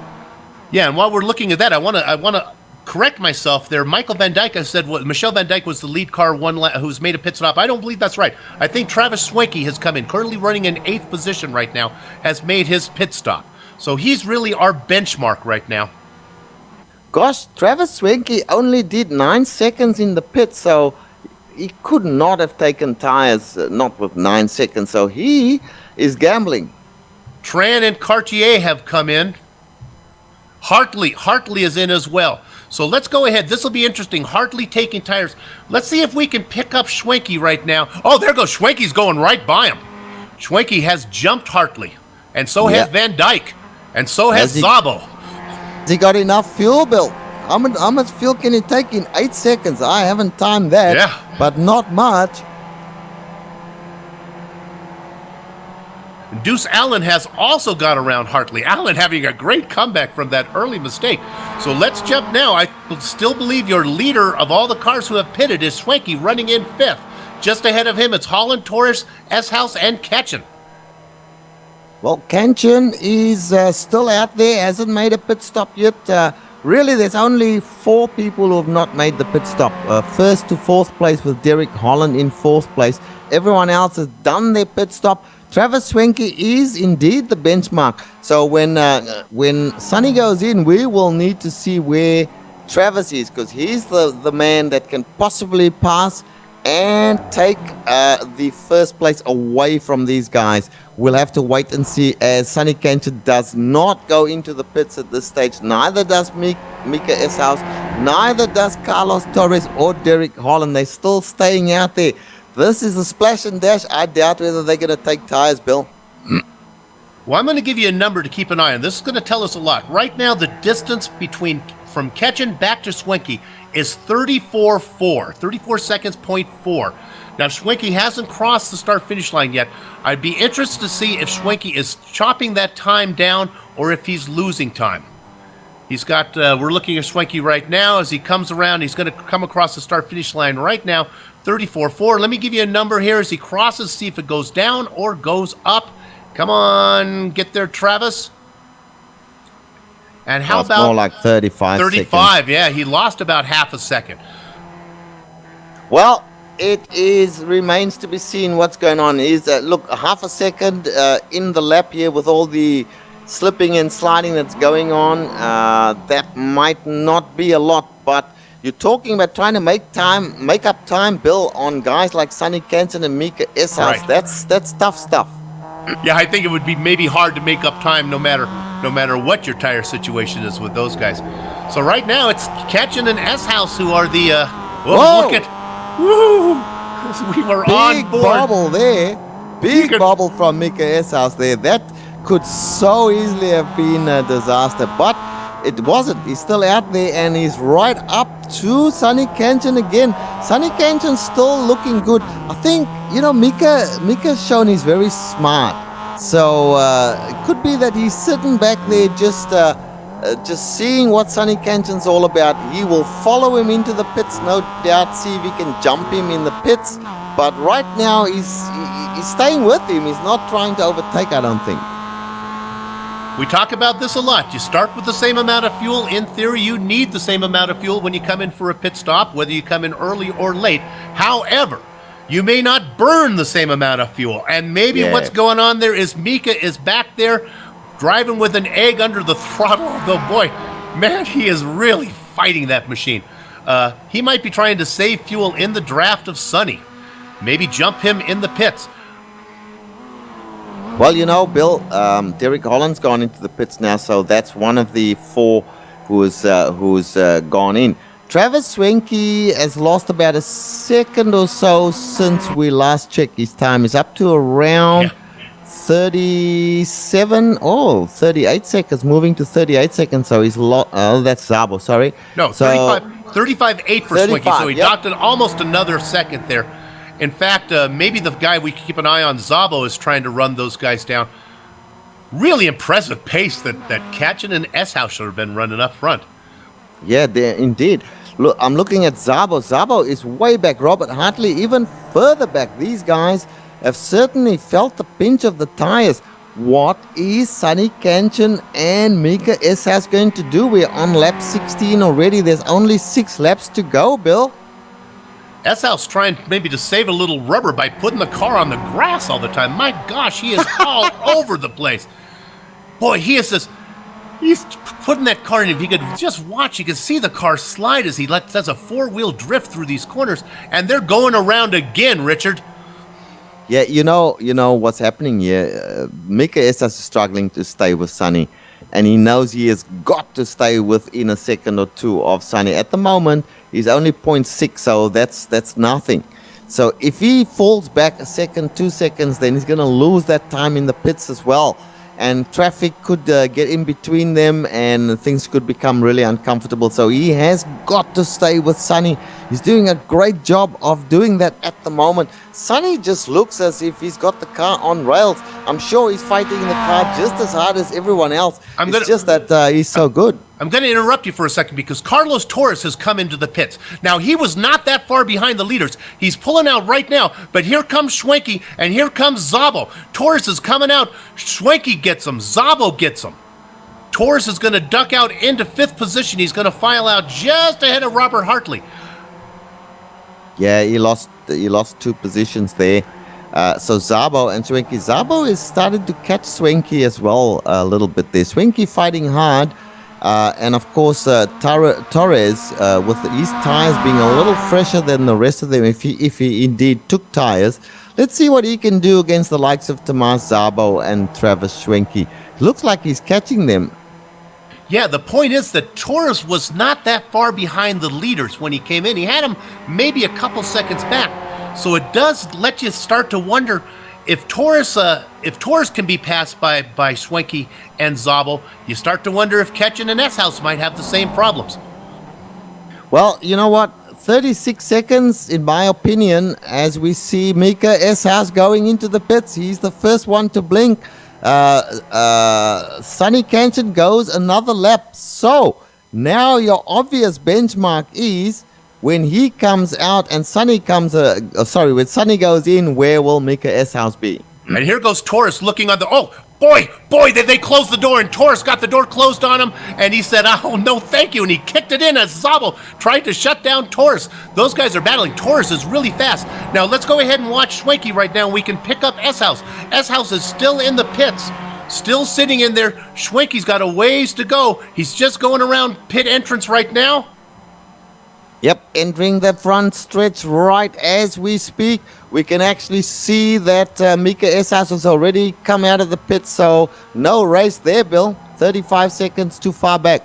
Yeah, and while we're looking at that, I want to correct myself there. Michael Van Dijk, I said Michelle Van Dijk was the lead car who's made a pit stop. I don't believe that's right. I think Travis Swanky has come in, currently running in 8th position right now, has made his pit stop. So he's really our benchmark right now.
Gosh, Travis Swanky only did 9 seconds in the pit, so he could not have taken tires, not with 9 seconds. So he is gambling.
Tran and Cartier have come in. Hartley is in as well. So let's go ahead. This will be interesting. Hartley taking tires. Let's see if we can pick up Schwenke right now. Oh, there goes Schwenke's going right by him. Schwenke has jumped Hartley, and so has Van Dijk, and so has Szabo.
Has he got enough fuel, Bill? How much fuel can he take in 8 seconds? I haven't timed that, but not much.
Deuce Allen has also got around Hartley. Allen having a great comeback from that early mistake. So let's jump now. I still believe your leader of all the cars who have pitted is Schwenke, running in 5th. Just ahead of him, it's Holland, Torres, S-House, and Ketchen.
Well, Ketchen is still out there, hasn't made a pit stop yet. Really, there's only 4 people who have not made the pit stop. 1st to 4th place with Derek Holland in 4th place. Everyone else has done their pit stop. Travis Swanky is indeed the benchmark. So when Sonny goes in, we will need to see where Travis is, because he's the man that can possibly pass and take the first place away from these guys. We'll have to wait and see, as Sonny Ketchen does not go into the pits at this stage. Neither does Mika S-House, neither does Carlos Torres or Derek Holland. They're still staying out there. This is a splash and dash. I doubt whether they're going to take tires, Bill.
Well, I'm going to give you a number to keep an eye on. This is going to tell us a lot. Right now, the distance from Ketchen back to Schwenke is 34.4. 34 seconds, 0.4. Now, Schwenke hasn't crossed the start-finish line yet. I'd be interested to see if Schwenke is chopping that time down or if he's losing time. He's got, we're looking at Schwenke right now. As he comes around, he's going to come across the start-finish line right now. 34.4. Let me give you a number here as he crosses, see if it goes down or goes up. Come on, get there, Travis. And how about
more like 35
35,
seconds.
yeah, he lost about half a second.
Well, it remains to be seen what's going on. Look, a half a second in the lap here with all the slipping and sliding that's going on. That might not be a lot, but you're talking about trying to make up time, Bill, on guys like Sonny Ketchen and Mika S-House.
Right.
That's tough stuff.
Yeah, I think it would be maybe hard to make up time no matter what your tire situation is with those guys. So right now it's Ketchen and S-House who are the
Whoa!
Look at woo! We were on
Big
board.
bobble there. Big bobble from Mika S-House there. That could so easily have been a disaster, but it wasn't. He's still out there, and he's right up to Sonny Ketchen again. Sonny Ketchen's still looking good. I think, Mika's shown he's very smart. So it could be that he's sitting back there just seeing what Sonny Ketchen's all about. He will follow him into the pits, no doubt, see if he can jump him in the pits. But right now, he's staying with him. He's not trying to overtake, I don't think.
We talk about this a lot. You start with the same amount of fuel. In theory, you need the same amount of fuel when you come in for a pit stop, whether you come in early or late. However, you may not burn the same amount of fuel. And maybe what's going on there is Mika is back there driving with an egg under the throttle. Though, boy, man, he is really fighting that machine. He might be trying to save fuel in the draft of Sonny. Maybe jump him in the pits.
Well, Bill, Derek Holland's gone into the pits now, so that's one of the 4 who's gone in. Travis Swenke has lost about a second or so since we last checked. His time is up to around 37, 38 seconds, moving to 38 seconds. So he's that's Zabo, sorry.
No,
so,
35.8 for Swenke, so he docked almost another second there. In fact, maybe the guy we keep an eye on, Zabo, is trying to run those guys down. Really impressive pace that Katchen and S-House should have been running up front.
Yeah, indeed. Look, I'm looking at Zabo. Zabo is way back. Robert Hartley even further back. These guys have certainly felt the pinch of the tires. What is Sonny Katchen and Mika S-House going to do? We're on lap 16 already. There's only 6 laps to go, Bill.
S-House trying maybe to save a little rubber by putting the car on the grass all the time. My gosh, he is all over the place. Boy, he's putting that car in. If you could just watch, you can see the car slide as he does a 4-wheel drift through these corners, and they're going around again, Richard.
Yeah, you know what's happening here. Mika S-House is struggling to stay with Sonny, and he knows he has got to stay within a second or 2 of Sonny. At the moment, he's only 0.6, so that's nothing. So if he falls back a second, 2 seconds, then he's going to lose that time in the pits as well. And traffic could get in between them, and things could become really uncomfortable. So he has got to stay with Sonny. He's doing a great job of doing that at the moment. Sonny just looks as if he's got the car on rails. I'm sure he's fighting the car just as hard as everyone else. It's just that he's so good.
I'm going to interrupt you for a second because Carlos Torres has come into the pits. Now, he was not that far behind the leaders. He's pulling out right now, but here comes Swenke, and here comes Zabo. Torres is coming out. Swenke gets him. Zabo gets him. Torres is going to duck out into 5th position. He's going to file out just ahead of Robert Hartley.
Yeah, he lost 2 positions there. So Zabo and Swenke. Zabo is starting to catch Swenke as well a little bit there. Swenke fighting hard. And of course, Torres, with his tires being a little fresher than the rest of them, if he indeed took tires, let's see what he can do against the likes of Tomas Zabo and Travis Swenke. Looks like he's catching them.
Yeah, the point is that Torres was not that far behind the leaders when he came in. He had him maybe a couple seconds back. So it does let you start to wonder if Torres can be passed by Swenke and Zabo. You start to wonder if Katchen and S-House might have the same problems.
Well, you know what? 36 seconds, in my opinion, as we see Mika S-House going into the pits. He's the first one to blink. Sonny Katchen goes another lap. So now your obvious benchmark is when he comes out and Sonny when Sonny goes in, where will Mika S-House be?
And here goes Torres looking on the... Oh, boy, they closed the door, and Torres got the door closed on him, and he said, oh, no, thank you, and he kicked it in as Zabo tried to shut down Torres. Those guys are battling. Torres is really fast. Now, let's go ahead and watch Swenke right now, and we can pick up S-House. S-House is still in the pits, still sitting in there. Schwenke's got a ways to go. He's just going around pit entrance right now.
Yep, entering the front stretch right as we speak. We can actually see that Mika S-House has already come out of the pit, so no race there, Bill. 35 seconds too far back.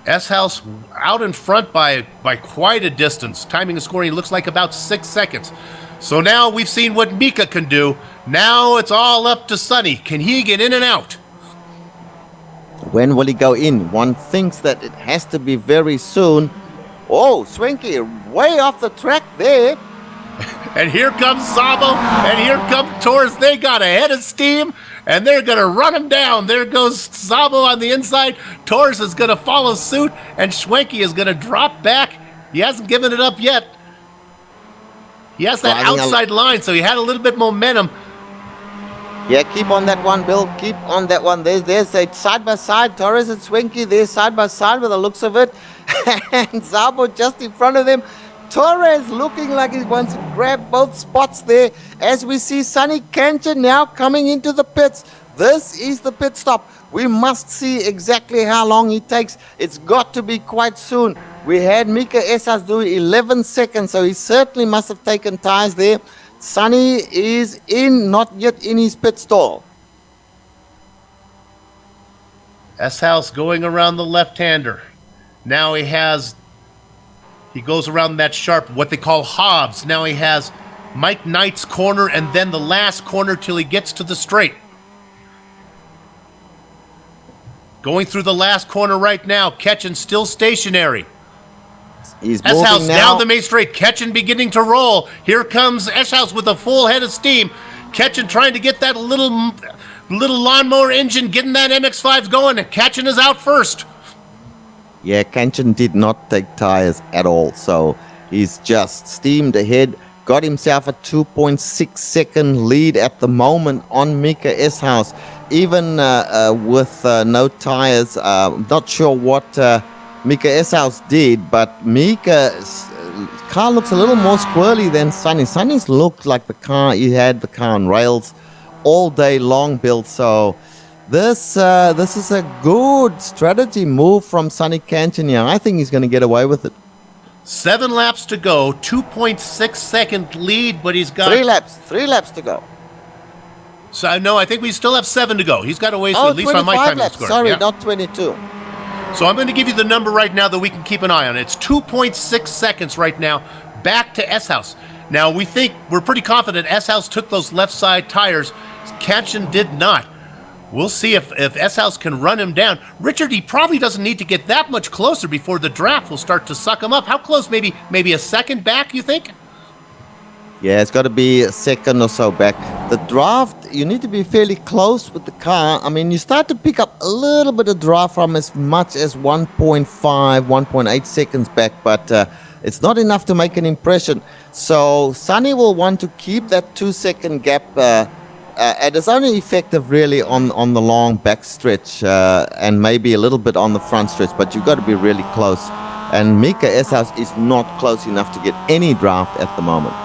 S-House out in front by quite a distance. Timing and scoring looks like about 6 seconds. So now we've seen what Mika can do. Now it's all up to Sonny. Can he get in and out?
When will he go in? One thinks that it has to be very soon. Oh, Swenke way off the track there.
And here comes Zabo, and here comes Torres. They got a head of steam, and they're going to run him down. There goes Zabo on the inside. Torres is going to follow suit, and Swenke is going to drop back. He hasn't given it up yet. He has that outside line, so he had a little bit momentum.
Yeah, keep on that one, Bill. Keep on that one. There's a side by side. Torres and Swenke, they're side by side with the looks of it. And Zabo just in front of them. Torres looking like he wants to grab both spots there. As we see Sonny Katchen now coming into the pits. This is the pit stop. We must see exactly how long it takes. It's got to be quite soon. We had Mika S-House do 11 seconds, so he certainly must have taken tires there. Sonny is not yet in his pit stall.
S-House going around the left-hander. Now he goes around that sharp, what they call Hobbs. Now he has Mike Knight's corner and then the last corner till he gets to the straight. Going through the last corner right now, Ketchen still stationary.
He's moving
S-House
now.
down the main straight, Ketchen beginning to roll. Here comes S-House with a full head of steam. Ketchen trying to get that little lawnmower engine, getting that MX-5 going, and Ketchen is out first.
Yeah, Ketchen did not take tires at all, so he's just steamed ahead, got himself a 2.6 second lead at the moment on Mika S-House. Even with no tires, not sure what Mika S-House did, but Mika's car looks a little more squirrely than Sonny. Sonny's looked like he had the car on rails all day long, Bill. So this is a good strategy move from Sonny Ketchen here. I think he's going to get away with it.
7 laps to go, 2.6 second lead, but he's got
3 laps to go.
So no, I think we still have 7 to go. He's got a ways, at least on my time
laps.
score.
Sorry,
Yeah.
not 22.
So I'm going to give you the number right now that we can keep an eye on. It's 2.6 seconds right now back to S-House. Now, we're pretty confident S-House took those left side tires. Ketchen did not. We'll see if S-House can run him down. Richard, he probably doesn't need to get that much closer before the draft will start to suck him up. How close? Maybe a second back, you think?
Yeah, it's got to be a second or so back. The draft, you need to be fairly close with the car. I mean, you start to pick up a little bit of draft from as much as 1.5, 1.8 seconds back, but it's not enough to make an impression. So Sonny will want to keep that 2-second gap, and it's only effective really on the long back stretch and maybe a little bit on the front stretch, but you've got to be really close. And Mika S-House is not close enough to get any draft at the moment.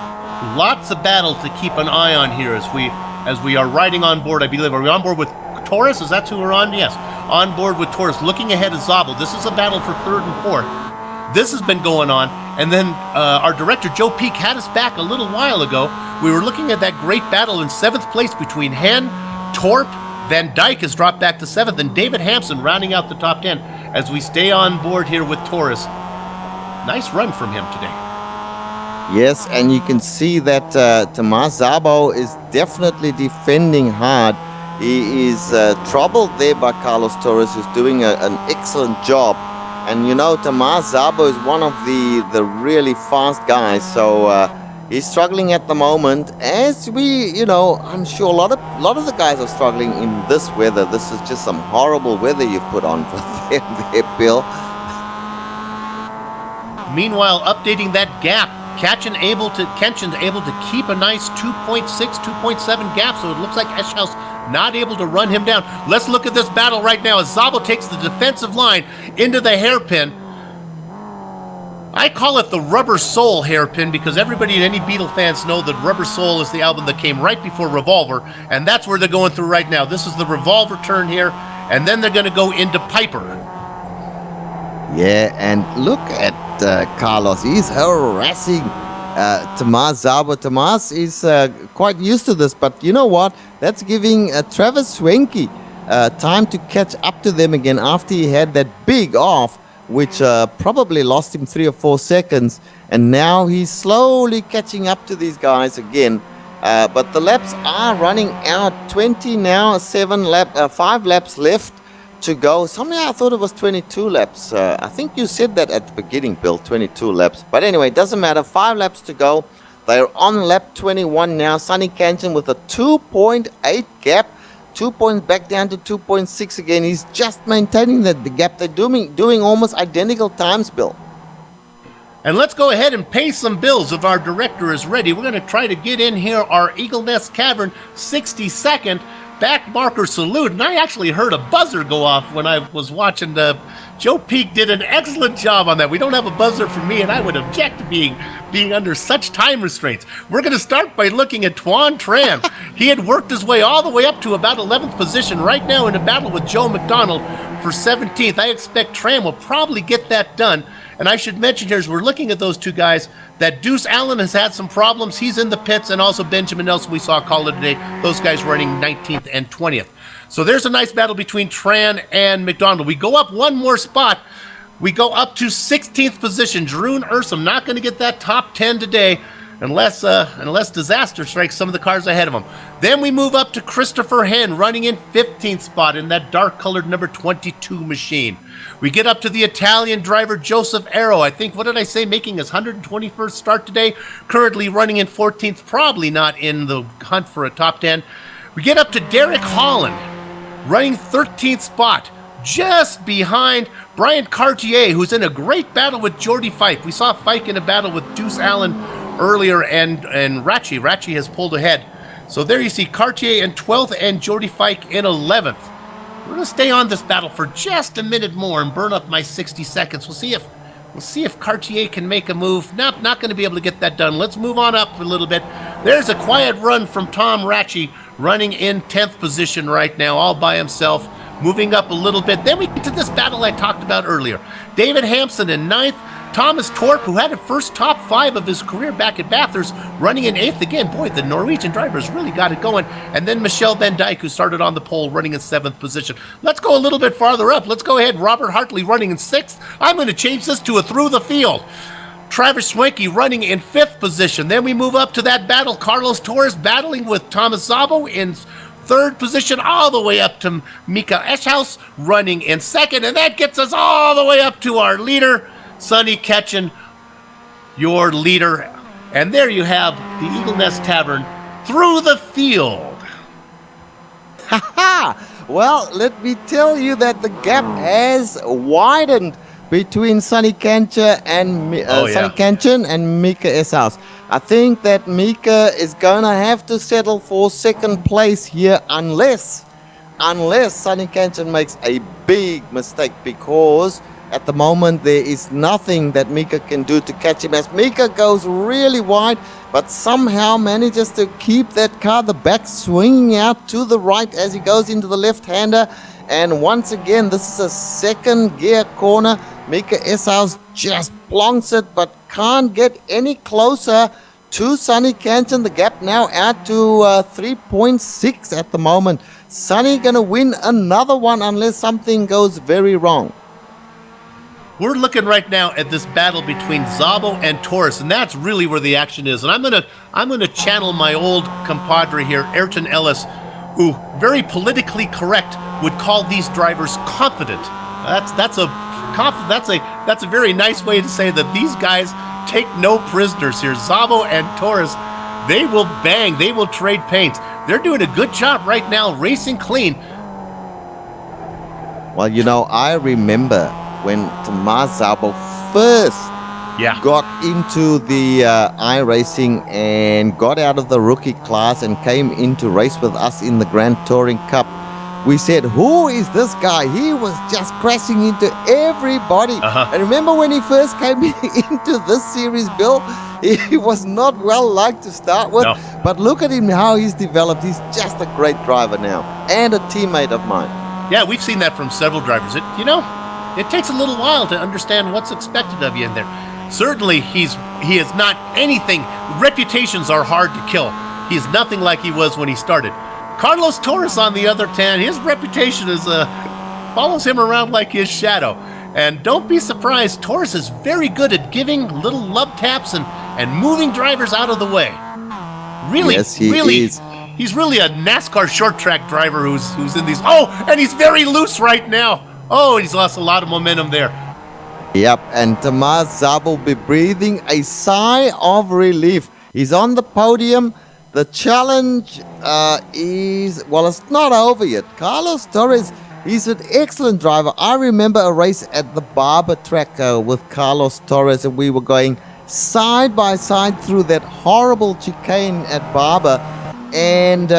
Lots of battle to keep an eye on here as we are riding on board. I believe, are we on board with Taurus? Is that who we're on? Yes, on board with Taurus, looking ahead of Zabel. This is a battle for 3rd and 4th. This has been going on, and then our director Joe Peak had us back a little while ago. We were looking at that great battle in 7th place between Hen, Torp, Van Dyke has dropped back to 7th, and David Hampson rounding out the top 10 as we stay on board here with Taurus. Nice run from him today.
Yes, and you can see that Tomas Szabo is definitely defending hard. He is troubled there by Carlos Torres, who's doing an excellent job. And you know, Tomas Szabo is one of the really fast guys, so he's struggling at the moment. As I'm sure a lot of the guys are struggling in this weather. This is just some horrible weather you've put on for them there, Bill.
Meanwhile, updating that gap. Ketchen able to keep a nice 2.6, 2.7 gap, so it looks like S-House not able to run him down. Let's look at this battle right now as Zabel takes the defensive line into the hairpin. I call it the Rubber Soul hairpin because everybody and any Beatle fans know that Rubber Soul is the album that came right before Revolver, and that's where they're going through right now. This is the Revolver turn here, and then they're going to go into Piper.
Yeah, and look at Carlos. He's harassing Tomas Szabo. Tomas is quite used to this, but you know what? That's giving Travis Swenke time to catch up to them again after he had that big off, which probably lost him 3 or 4 seconds. And now he's slowly catching up to these guys again. But the laps are running out. 20 now, 5 laps left to go. Somehow I thought it was 22 laps. I think you said that at the beginning, Bill, 22 laps. But anyway, it doesn't matter. 5 laps to go. They're on lap 21 now. Sonny Ketchen with a 2.8 gap. 2 points back down to 2.6 again. He's just maintaining the gap. They're doing almost identical times, Bill.
And let's go ahead and pay some bills if our director is ready. We're going to try to get in here our Eagle Nest Cavern 62nd back marker salute. And I actually heard a buzzer go off when I was watching Joe Peak did an excellent job on that. We don't have a buzzer for me, and I would object to being under such time restraints. We're going to start by looking at Tuan Tran. He had worked his way all the way up to about 11th position, right now in a battle with Joe McDonald for 17th. I expect Tran will probably get that done. And I should mention here, as we're looking at those two guys, that Deuce Allen has had some problems. He's in the pits, and also Benjamin Nelson, we saw a caller today. Those guys running 19th and 20th. So there's a nice battle between Tran and McDonald. We go up one more spot. We go up to 16th position. Jeroen Ursum not going to get that top 10 today unless disaster strikes some of the cars ahead of him. Then we move up to Christopher Henn running in 15th spot in that dark-colored number 22 machine. We get up to the Italian driver Joseph Arrow. I think, what did I say, making his 121st start today. Currently running in 14th, probably not in the hunt for a top 10. We get up to Derek Holland running 13th spot, just behind Brian Cartier, who's in a great battle with Jordy Fike. We saw Fike in a battle with Deuce Allen earlier, and Ratchie. Ratchie has pulled ahead. So there you see Cartier in 12th and Jordy Fike in 11th. We're going to stay on this battle for just a minute more and burn up my 60 seconds. We'll see if Cartier can make a move. Not going to be able to get that done. Let's move on up a little bit. There's a quiet run from Tom Ratchie, running in 10th position right now, all by himself, moving up a little bit. Then we get to this battle I talked about earlier. David Hampson in 9th. Thomas Torp, who had a first top 5 of his career back at Bathurst, running in 8th again. Boy, the Norwegian drivers really got it going. And then Michelle Van Dyke, who started on the pole, running in 7th position. Let's go a little bit farther up. Let's go ahead. Robert Hartley running in 6th. I'm going to change this to a through the field. Travis Schwenke running in 5th position. Then we move up to that battle. Carlos Torres battling with Thomas Szabo in 3rd position, all the way up to Mika Eschhaus running in 2nd. And that gets us all the way up to our leader, Sonny Ketchen, your leader. And there you have the Eagle Nest Tavern through the field.
Well, let me tell you that the gap has widened between Sonny Ketchen and Mika Eschhaus. I think that Mika is going to have to settle for 2nd place here unless Sonny Ketchen makes a big mistake, because at the moment there is nothing that Mika can do to catch him, as Mika goes really wide but somehow manages to keep that car, the back swinging out to the right as he goes into the left-hander. And once again, this is a 2nd gear corner. Mika Eschhaus just plonks it but can't get any closer to Sonny Ketchen. The gap now out to 3.6 at the moment. Sonny gonna win another one unless something goes very wrong.
We're looking right now at this battle between Szabo and Torres, and that's really where the action is. And I'm gonna channel my old compadre here, Ayrton Ellis, who, very politically correct, would call these drivers confident. That's a very nice way to say that these guys take no prisoners here. Szabo and Torres, they will bang, they will trade paints. They're doing a good job right now, racing clean.
Well, you know, I remember when Tomasz Szabo first got into the iRacing and got out of the rookie class and came in to race with us in the Grand Touring Cup. We said, who is this guy? He was just crashing into everybody. And remember when he first came into this series, Bill? He was not well liked to start with. No. But look at him, how he's developed. He's just a great driver now and a teammate of mine.
Yeah, we've seen that from several drivers. It takes a little while to understand what's expected of you in there. Certainly, he is not anything. Reputations are hard to kill. He is nothing like he was when he started. Carlos Torres, on the other hand, his reputation is follows him around like his shadow. And don't be surprised, Torres is very good at giving little love taps and moving drivers out of the way. Really,
yes, he is.
He's really a NASCAR short track driver who's in these. Oh, and he's very loose right now. Oh, he's lost a lot of momentum there.
Yep, and Tomasz Szabo will be breathing a sigh of relief. He's on the podium. The challenge is, well, it's not over yet. Carlos Torres, he's an excellent driver. I remember a race at the Barber track with Carlos Torres, and we were going side by side through that horrible chicane at Barber, and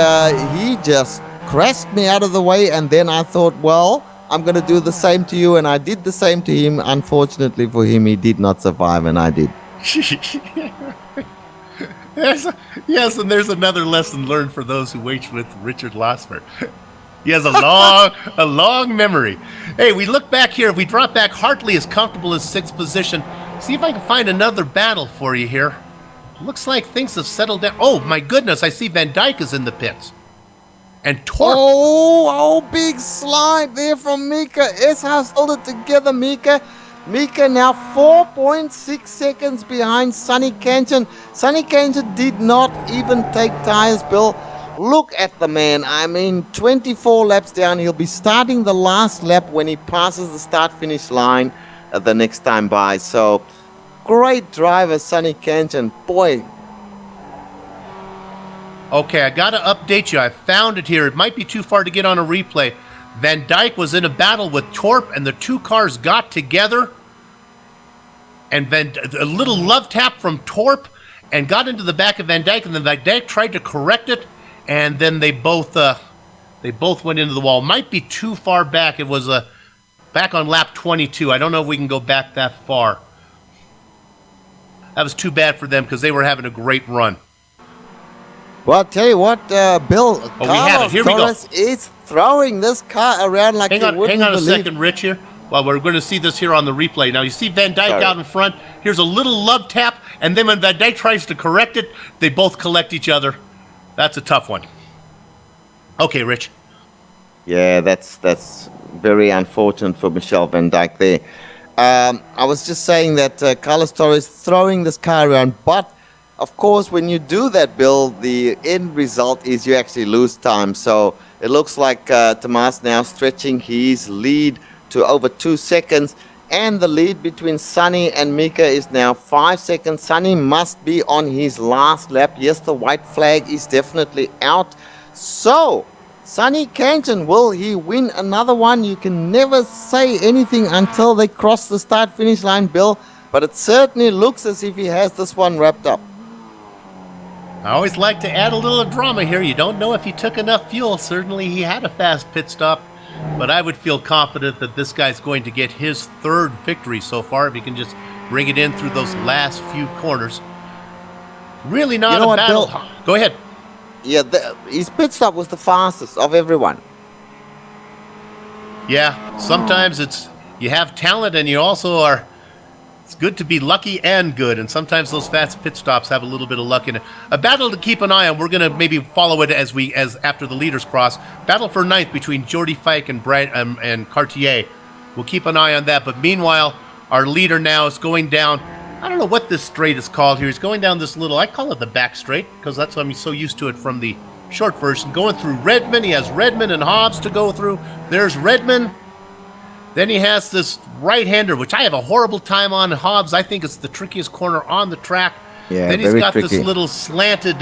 he just crashed me out of the way. And then I thought, well, I'm going to do the same to you. And I did the same to him. Unfortunately for him, he did not survive, and I did.
Yes, and there's another lesson learned for those who wait with Richard Losper. He has a long memory. Hey, we look back here. If we drop back, Hartley is comfortable in 6th position. See if I can find another battle for you here. Looks like things have settled down. Oh, my goodness, I see Van Dyke is in the pits. And Torp.
Oh, big slide there from Mika. S-House hold it together, Mika. Mika now 4.6 seconds behind Sonny Kanchan. Sonny Kanchan did not even take tires, Bill. Look at the man. I mean, 24 laps down. He'll be starting the last lap when he passes the start-finish line the next time by. So, great driver, Sonny Kanchan. Boy.
Okay, I got to update you. I found it here. It might be too far to get on a replay. Van Dyke was in a battle with Torp, and the two cars got together. And a little love tap from Torp, and got into the back of Van Dyke, and then Van Dyke tried to correct it, and then they both went into the wall. Might be too far back. It was back on lap 22. I don't know if we can go back that far. That was too bad for them because they were having a great run.
Well, I'll tell you what, Bill,
we have it. Here we go.
Is throwing this car around like
hang on a second, Rich, here. Well, we're going to see this here on the replay. Now, you see Van Dyke out in front. Here's a little love tap, and then when Van Dyke tries to correct it, they both collect each other. That's a tough one. Okay, Rich.
Yeah, that's very unfortunate for Michelle Van Dyke there. I was just saying that Carlos Torres throwing this car around, but of course, when you do that, Bill, the end result is you actually lose time. So it looks like Tomas now stretching his lead to over 2 seconds, and the lead between Sonny and Mika is now 5 seconds. Sonny must be on his last lap. Yes, the white flag is definitely out. So, Sonny Kanchan, will he win another one? You can never say anything until they cross the start-finish line, Bill, but it certainly looks as if he has this one wrapped up.
I always like to add a little drama here. You don't know if he took enough fuel. Certainly he had a fast pit stop. But I would feel confident that this guy's going to get his 3rd victory so far if he can just bring it in through those last few corners. Really not a battle. Bill? Go ahead.
Yeah, his pit stop was the fastest of everyone.
Yeah, sometimes you have talent and you also are. It's good to be lucky and good, and sometimes those fast pit stops have a little bit of luck in it. A battle to keep an eye on. We're going to maybe follow it as after the leaders cross. Battle for 9th between Jordy Fike and and Cartier. We'll keep an eye on that. But meanwhile, our leader now is going down. I don't know what this straight is called here. He's going down this little. I call it the back straight because that's what I'm so used to it from the short version. Going through Redmond. He has Redmond and Hobbs to go through. There's Redmond. Then he has this right-hander, which I have a horrible time on. Hobbs, I think it's the trickiest corner on the track.
Yeah,
then he's got
tricky.
this little slanted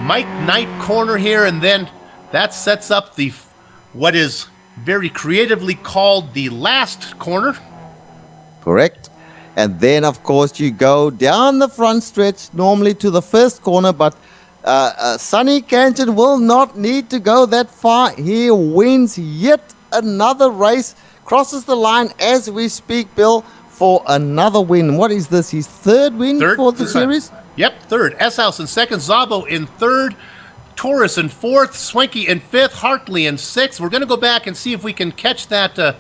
Mike Knight corner here, and then that sets up what is very creatively called the last corner.
Correct. And then, of course, you go down the front stretch, normally to the first corner, but Sonny Kanchan will not need to go that far. He wins yet another race. Crosses the line as we speak, Bill, for another win. What is this? His 3rd win for the series?
Yep, 3rd. S-House in 2nd. Szabo in 3rd. Torres in 4th. Swanky in 5th. Hartley in 6th. We're going to go back and see if we can catch that.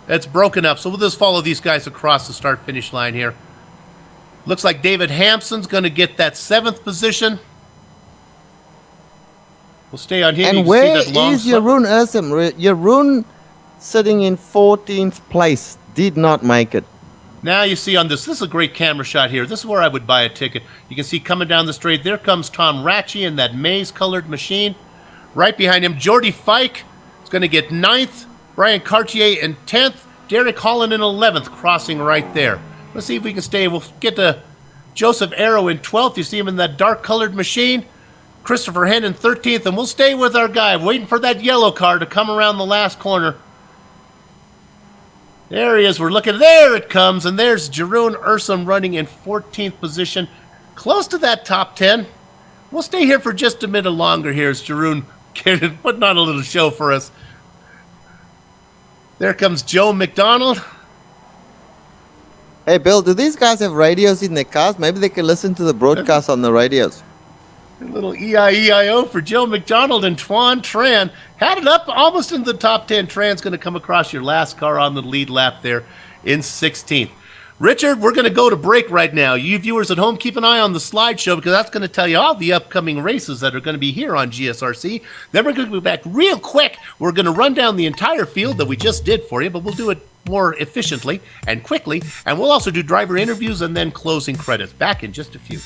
It's broken up, so we'll just follow these guys across the start-finish line here. Looks like David Hampson's going to get that 7th position. We'll stay on here.
And where is Jeroen Ursem? Jeroen sitting in 14th place, did not make it.
Now you see on this is a great camera shot here. This is where I would buy a ticket. You can see coming down the straight, there comes Tom Ratchey in that maize-colored machine. Right behind him, Jordy Fike is going to get 9th. Brian Cartier in 10th. Derek Holland in 11th, crossing right there. Let's see if we can stay. We'll get to Joseph Arrow in 12th. You see him in that dark-colored machine. Christopher Henn in 13th, and we'll stay with our guy, waiting for that yellow car to come around the last corner. There he is. We're looking. There it comes. And there's Jeroen Ursem running in 14th position. Close to that top 10. We'll stay here for just a minute longer here as Jeroen putting on a little show for us. There comes Joe McDonald.
Hey, Bill, do these guys have radios in their cars? Maybe they can listen to the broadcast on the radios.
A little E-I-E-I-O for Joe McDonald and Tuan Tran. Had it up almost into the top 10. Tran's going to come across your last car on the lead lap there in 16th. Richard, we're going to go to break right now. You viewers at home, keep an eye on the slideshow because that's going to tell you all the upcoming races that are going to be here on GSRC. Then we're going to be back real quick. We're going to run down the entire field that we just did for you, but we'll do it more efficiently and quickly. And we'll also do driver interviews and then closing credits. Back in just a few.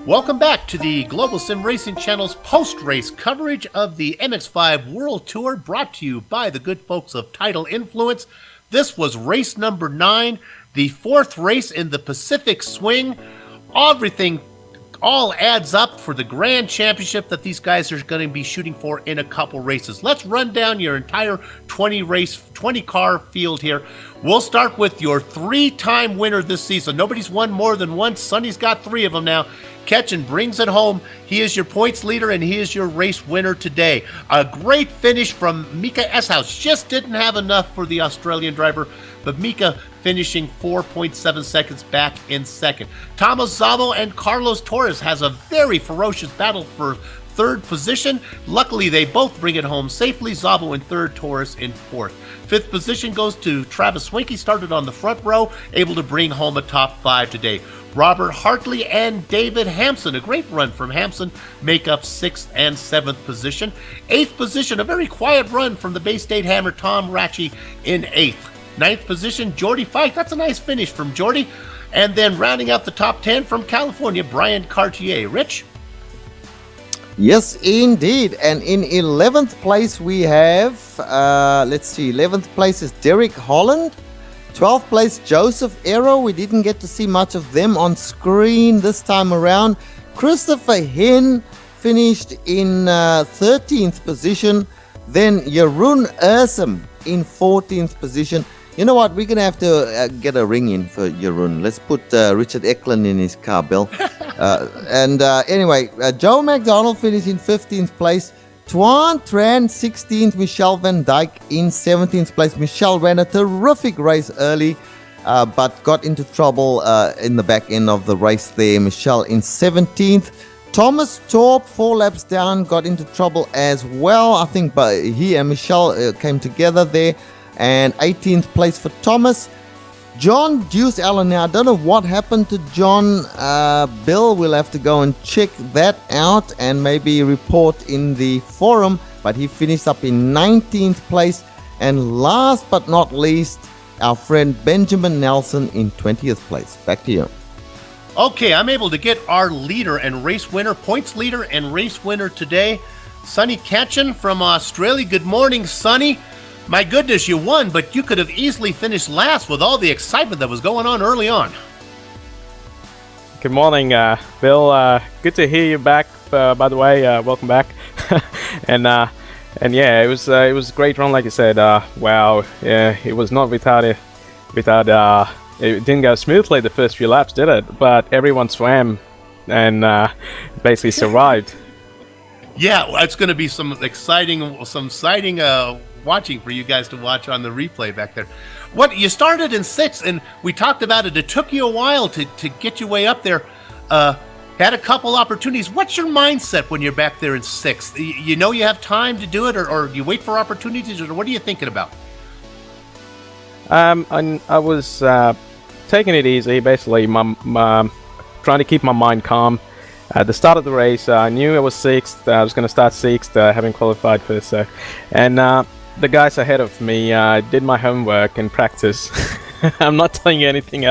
Welcome back to the Global Sim Racing Channel's post-race coverage of the MX-5 World Tour, brought to you by the good folks of Tidal Influence. This was race number 9, the 4th race in the Pacific Swing. Everything all adds up for the Grand Championship that these guys are going to be shooting for in a couple races. Let's run down your entire 20-car field here. We'll start with your 3-time winner this season. Nobody's won more than once. Sonny's got 3 of them now. Ketchen brings it home. He is your points leader, and he is your race winner today. A great finish from Mika Eshouse. Just didn't have enough for the Australian driver, but Mika finishing 4.7 seconds back in second. Thomas Zabo and Carlos Torres has a very ferocious battle for third position. Luckily, they both bring it home safely. Zabo in third, Torres in fourth. Fifth position goes to Travis Swinky, started on the front row, able to bring home a top 5 today. Robert Hartley and David Hampson, a great run from Hampson, make up 6th and 7th position. 8th position, a very quiet run from the Bay State Hammer, Tom Ratchey in 8th. 9th position, Jordy Fike. That's a nice finish from Jordy. And then rounding out the top 10 from California, Brian Cartier. Rich?
Yes, indeed. And in 11th place we have, 11th place is Derek Holland. 12th place, Joseph Arrow. We didn't get to see much of them on screen this time around. Christopher Hen finished in 13th position. Then Jeroen Ursum in 14th position. You know what? We're going to have to get a ring in for Jeroen. Let's put Richard Eklund in his car, Bill. Anyway, Joe McDonald finished in 15th place. Tuan Tran 16th. Michelle Van Dyke in 17th place. Michelle ran a terrific race early, but got into trouble in the back end of the race there. Michelle in 17th. Thomas Torp, 4 laps down, got into trouble as well. I think he and Michelle came together there. And 18th place for Thomas. John Deuce Allen. Now, I don't know what happened to John. Bill will have to go and check that out and maybe report in the forum. But he finished up in 19th place. And last but not least, our friend Benjamin Nelson in 20th place. Back to you.
Okay, I'm able to get our leader and race winner, points leader and race winner today, Sonny Catchin from Australia. Good morning, Sonny. My goodness, you won, but you could have easily finished last with all the excitement that was going on early on.
Good morning, Bill. Good to hear you back. By the way, welcome back. and yeah, it was a great run, like you said. Wow, yeah, it was not without it didn't go smoothly the first few laps, did it? But everyone swam and basically survived.
Yeah, it's going to be some exciting watching for you guys to watch on the replay back there. What you started in 6th, and we talked about it. It took you a while to get your way up there. Had a couple opportunities. What's your mindset when you're back there in 6th? You know you have time to do it, or you wait for opportunities, or what are you thinking about?
I was taking it easy, basically. Trying to keep my mind calm. At the start of the race, I knew I was 6th. I was going to start 6th, having qualified first. And the guys ahead of me did my homework and practice. I'm not telling you anything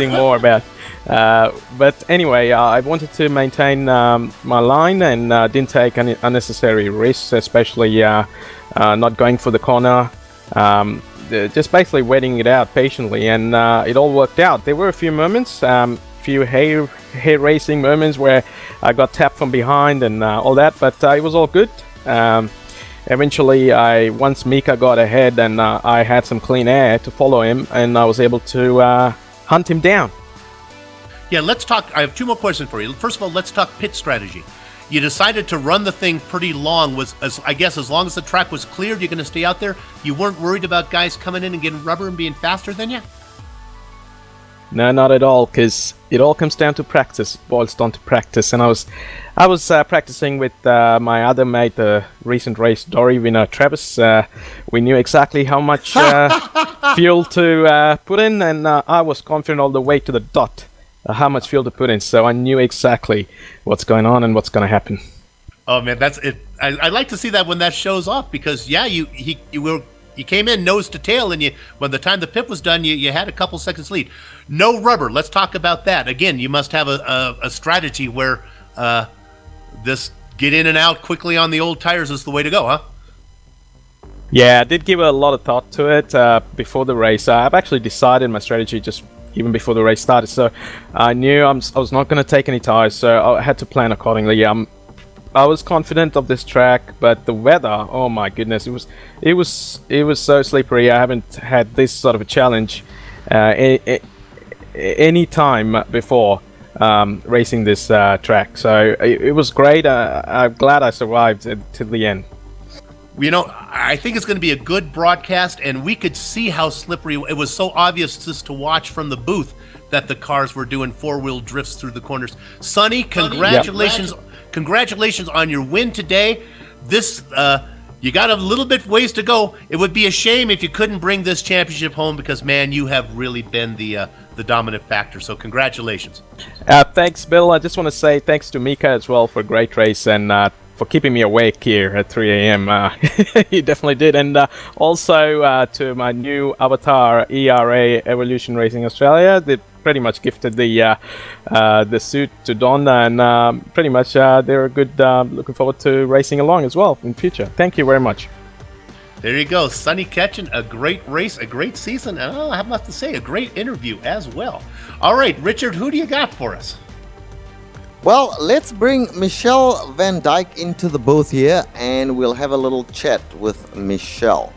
more about. But anyway, I wanted to maintain my line and didn't take any unnecessary risks, especially not going for the corner. Just basically waiting it out patiently, and it all worked out. There were a few moments, few hair racing moments where I got tapped from behind and all that, but it was all good. Eventually, once Mika got ahead, and I had some clean air to follow him, and I was able to hunt him down.
Yeah, let's talk. I have 2 more questions for you. First of all, let's talk pit strategy. You decided to run the thing pretty long. I guess as long as the track was cleared, you're going to stay out there. You weren't worried about guys coming in and getting rubber and being faster than you?
No, not at all, because it all comes down to practice, boils down to practice. And I was practicing with my other mate, the recent race Dory winner, Travis. We knew exactly how much fuel to put in, and I was confident all the way to the dot how much fuel to put in. So I knew exactly what's going on and what's going to happen.
Oh man, that's it. I like to see that when that shows off, because yeah, you came in nose to tail, and when the time the pit was done, you had a couple seconds lead. No rubber. Let's talk about that. Again, you must have a strategy where this get in and out quickly on the old tires is the way to go, huh?
Yeah, I did give a lot of thought to it before the race. I've actually decided my strategy just even before the race started, so I knew I was not going to take any tires, so I had to plan accordingly. I was confident of this track, but the weather, oh my goodness, it was so slippery. I haven't had this sort of a challenge any time before. racing this track. So it was great. I'm glad I survived to the end.
I think it's going to be a good broadcast, and we could see how slippery it was. So obvious just to watch from the booth that the cars were doing four-wheel drifts through the corners. Sonny, congratulations! Congratulations on your win today. This you got a little bit ways to go. It would be a shame if you couldn't bring this championship home because, man, you have really been the dominant factor. So congratulations.
Thanks, Bill. I just want to say thanks to Mika as well for a great race and for keeping me awake here at 3 a.m. He definitely did. And also to my new avatar, ERA Evolution Racing Australia. They pretty much gifted the suit to Don, and pretty much they're good. Looking forward to racing along as well in future. Thank you very much.
There you go, Sonny Ketchen. A great race, a great season, and I have much to say, a great interview as well. All right, Richard, who do you got for us?
Well, let's bring Michelle Van Dyke into the booth here, and we'll have a little chat with Michelle.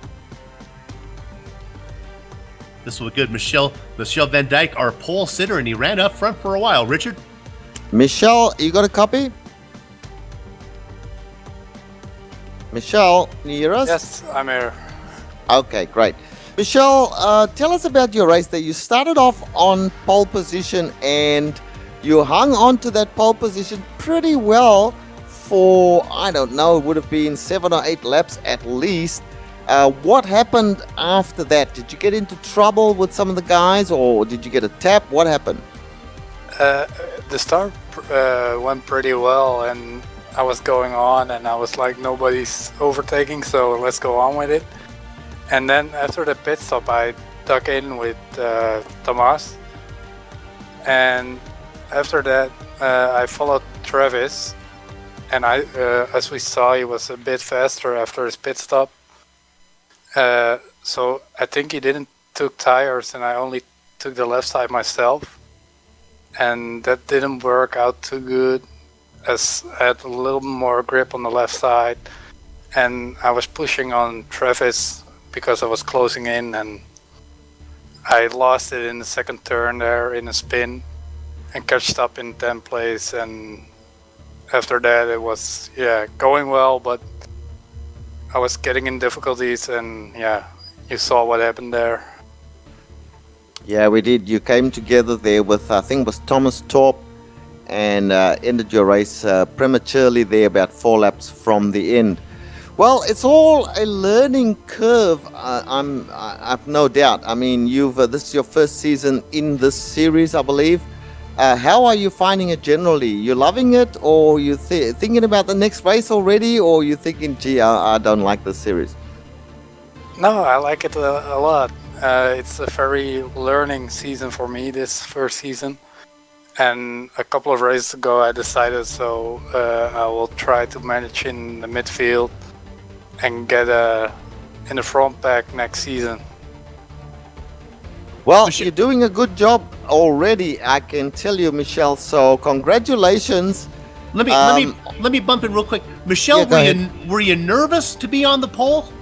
This will be good. Michelle Van Dyke, our pole sitter, and he ran up front for a while. Richard?
Michelle, you got a copy? Michelle, can you hear us?
Yes, I'm here.
Okay, great. Michelle, tell us about your race there. You started off on pole position and you hung on to that pole position pretty well for, I don't know, it would have been 7 or 8 laps at least. What happened after that? Did you get into trouble with some of the guys or did you get a tap? What happened?
The start went pretty well, and I was going on, and I was like, nobody's overtaking, so let's go on with it. And then after the pit stop, I dug in with Tomas, and after that, I followed Travis, and as we saw, he was a bit faster after his pit stop. So I think he didn't took tires, and I only took the left side myself, and that didn't work out too good, as I had a little more grip on the left side, and I was pushing on Travis because I was closing in, and I lost it in the second turn there in a spin and catched up in 10th place, and after that it was going well, but I was getting in difficulties, and you saw what happened there.
Yeah, we did. You came together there with, I think it was Thomas Torp, and ended your race prematurely there, about 4 laps from the end. Well, it's all a learning curve. I've no doubt. I mean, this is your first season in this series, I believe. How are you finding it generally? You loving it, or you thinking about the next race already, or you thinking, gee, I don't like this series?
No, I like it a lot. It's a very learning season for me, this first season. And a couple of races ago I decided I will try to manage in the midfield and get in the front pack next season.
Well, you're doing a good job already, I can tell you, Michelle. So congratulations.
Let me bump in real quick. Michelle, were you nervous to be on the pole?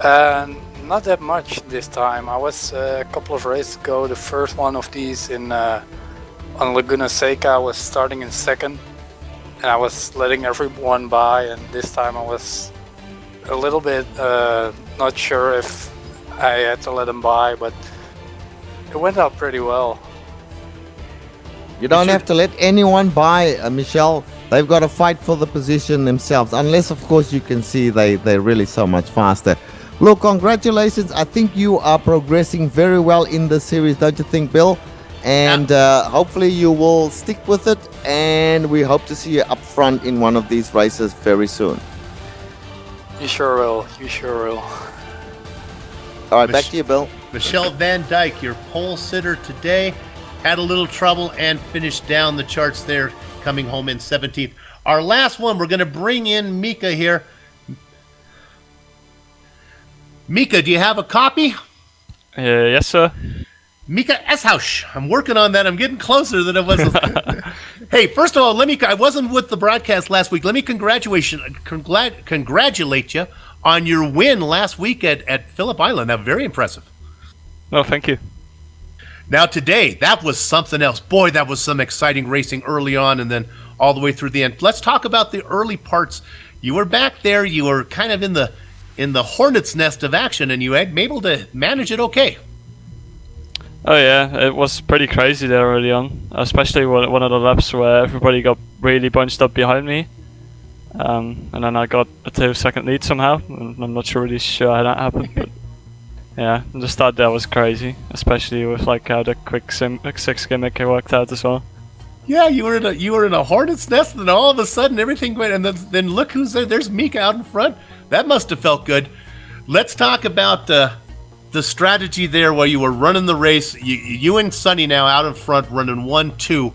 Not that much this time. I was a couple of races ago, the first one of these on Laguna Seca. I was starting in second, and I was letting everyone by, and this time I was a little bit not sure if I had to let them by, but it went out pretty well.
You don't have to let anyone by, Michelle. They've got to fight for the position themselves, unless, of course, you can see they're really so much faster. Look, congratulations. I think you are progressing very well in the series, don't you think, Bill? And hopefully you will stick with it, and we hope to see you up front in one of these races very soon.
You sure will. You sure will.
All right, back to you, Bill.
Michelle Van Dyke, your pole sitter today, had a little trouble and finished down the charts there, coming home in 17th. Our last one, we're going to bring in Mika here. Mika, do you have a copy?
Yes, sir.
Mika Eshaus. I'm working on that. I'm getting closer than I was. Hey, first of all, I wasn't with the broadcast last week. Let me congratulate you on your win last week at Phillip Island. Now, very impressive.
No, thank you.
Now today, that was something else. Boy, that was some exciting racing early on and then all the way through the end. Let's talk about the early parts. You were back there, you were kind of in the hornet's nest of action, and you were able to manage it okay.
Oh yeah, it was pretty crazy there early on, especially one of the laps where everybody got really bunched up behind me. And then I got a 2-second lead somehow. I'm not really sure how that happened, but yeah, the start there was crazy, especially with like how the quick 6 gimmick worked out as well.
Yeah, you were in a hornet's nest, and then all of a sudden everything went, and then look who's there. There's Mika out in front. That must have felt good. Let's talk about the strategy there while you were running the race. You and Sonny now out in front running 1-2.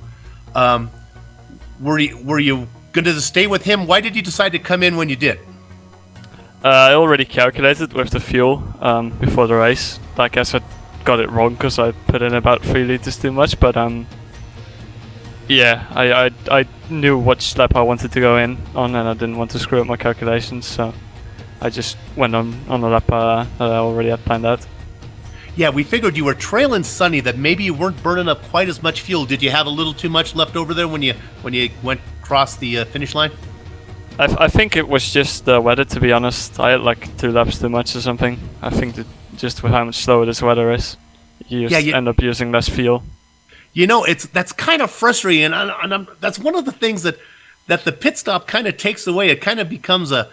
Were you going to stay with him? Why did you decide to come in when you did?
I already calculated with the fuel before the race. I guess I got it wrong because I put in about 3 liters too much, but yeah, I knew which lap I wanted to go in on, and I didn't want to screw up my calculations, so I just went on the lap that I already had planned out.
Yeah, we figured you were trailing Sonny, that maybe you weren't burning up quite as much fuel. Did you have a little too much left over there when you went across the finish line?
I think it was just the weather, to be honest. I had like 2 laps too much or something. I think that just with how much slower this weather is, you end up using less fuel.
You know, that's kind of frustrating, and that's one of the things that the pit stop kind of takes away. It kind of becomes a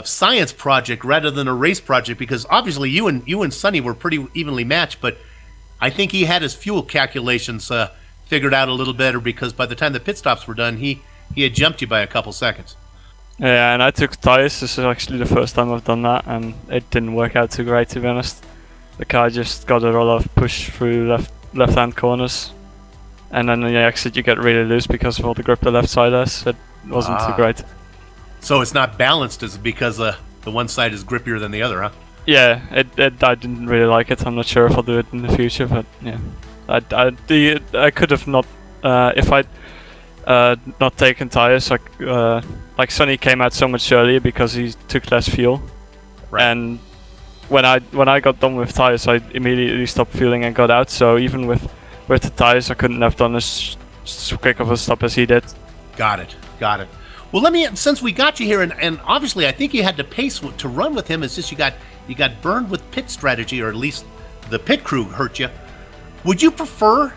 science project rather than a race project, because obviously you and Sonny were pretty evenly matched, but I think he had his fuel calculations figured out a little better, because by the time the pit stops were done, he had jumped you by a couple seconds.
Yeah, and I took tires. This is actually the first time I've done that, and it didn't work out too great, to be honest. The car just got a lot of push through left-hand corners, and then on the exit you get really loose because of all the grip the left side has. It wasn't too great.
So it's not balanced, is it because the one side is grippier than the other, huh?
Yeah, I didn't really like it. I'm not sure if I'll do it in the future, but yeah, I could have not if I'd not taken tires. Like Sonny came out so much earlier because he took less fuel,
right.
And when I got done with tires, I immediately stopped fueling and got out. So even with the tires, I couldn't have done as quick of a stop as he did.
Got it. Well, since we got you here, and obviously I think you had the pace to run with him. It's just you got burned with pit strategy, or at least the pit crew hurt you. Would you prefer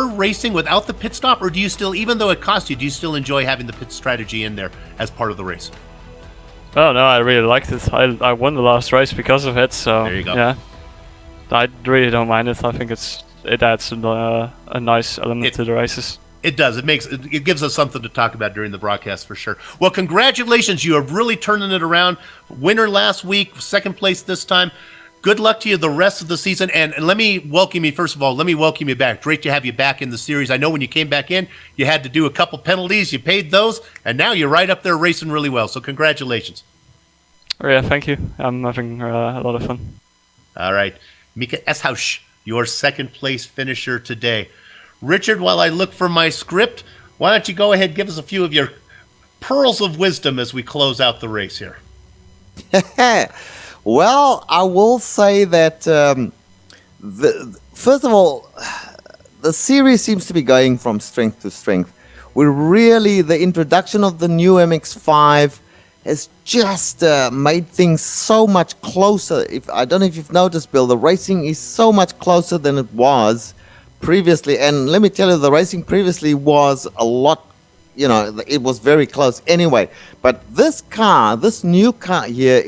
racing without the pit stop, or do you still, even though it cost you, do you still enjoy having the pit strategy in there as part of the race?
Oh no, I really liked it. I won the last race because of it. So
there you go.
Yeah, I really don't mind it. I think it adds a nice element to the races.
It does. It gives us something to talk about during the broadcast for sure. Well, congratulations. You are really turning it around. Winner last week, second place this time. Good luck to you the rest of the season. And let me welcome you, first of all, back. Great to have you back in the series. I know when you came back in, you had to do a couple penalties. You paid those, and now you're right up there racing really well. So congratulations.
Oh, yeah, thank you. I'm having a lot of fun.
All right. Mika Eshaus, your second place finisher today. Richard, while I look for my script, why don't you go ahead and give us a few of your pearls of wisdom as we close out the race here?
Well, I will say that, first of all, the series seems to be going from strength to strength. The introduction of the new MX-5 has just made things so much closer. I don't know if you've noticed, Bill, the racing is so much closer than it was previously. And let me tell you, the racing previously was a lot, it was very close anyway. But this new car here,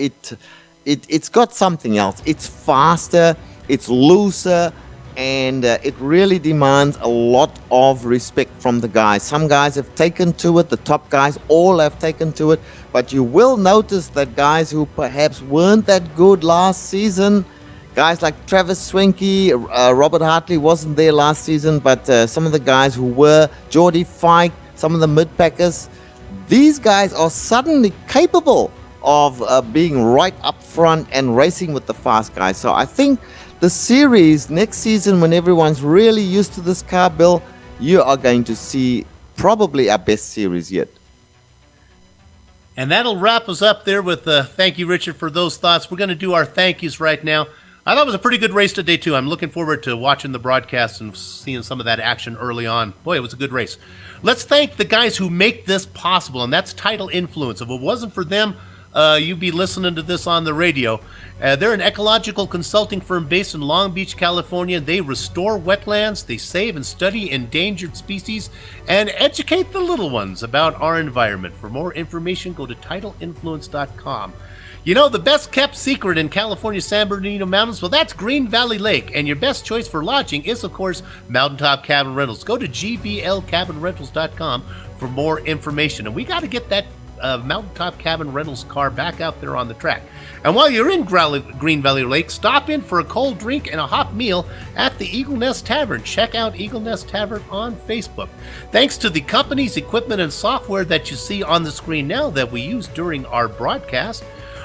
it's got something else. It's faster, it's looser, and it really demands a lot of respect from the guys. Some guys have taken to it, the top guys all have taken to it, but you will notice that guys who perhaps weren't that good last season, guys like Travis Swenke, Robert Hartley wasn't there last season, but some of the guys who were, Jordy Fike, some of the mid-packers, these guys are suddenly capable of being right up front and racing with the fast guys. So I think the series next season, when everyone's really used to this car, Bill, you are going to see probably our best series yet.
And that'll wrap us up there with thank you, Richard, for those thoughts. We're going to do our thank yous right now. I thought it was a pretty good race today, too. I'm looking forward to watching the broadcast and seeing some of that action early on. Boy, it was a good race. Let's thank the guys who make this possible, and that's Tidal Influence. If it wasn't for them, you'd be listening to this on the radio. They're an ecological consulting firm based in Long Beach, California. They restore wetlands, they save and study endangered species, and educate the little ones about our environment. For more information, go to TidalInfluence.com. You know, the best kept secret in California's San Bernardino Mountains, well, that's Green Valley Lake. And your best choice for lodging is, of course, Mountaintop Cabin Rentals. Go to GVLCabinRentals.com for more information. And we got to get that Mountaintop Cabin Rentals car back out there on the track. And while you're in Green Valley Lake, stop in for a cold drink and a hot meal at the Eagle Nest Tavern. Check out Eagle Nest Tavern on Facebook. Thanks to the company's equipment and software that you see on the screen now that we use during our broadcast.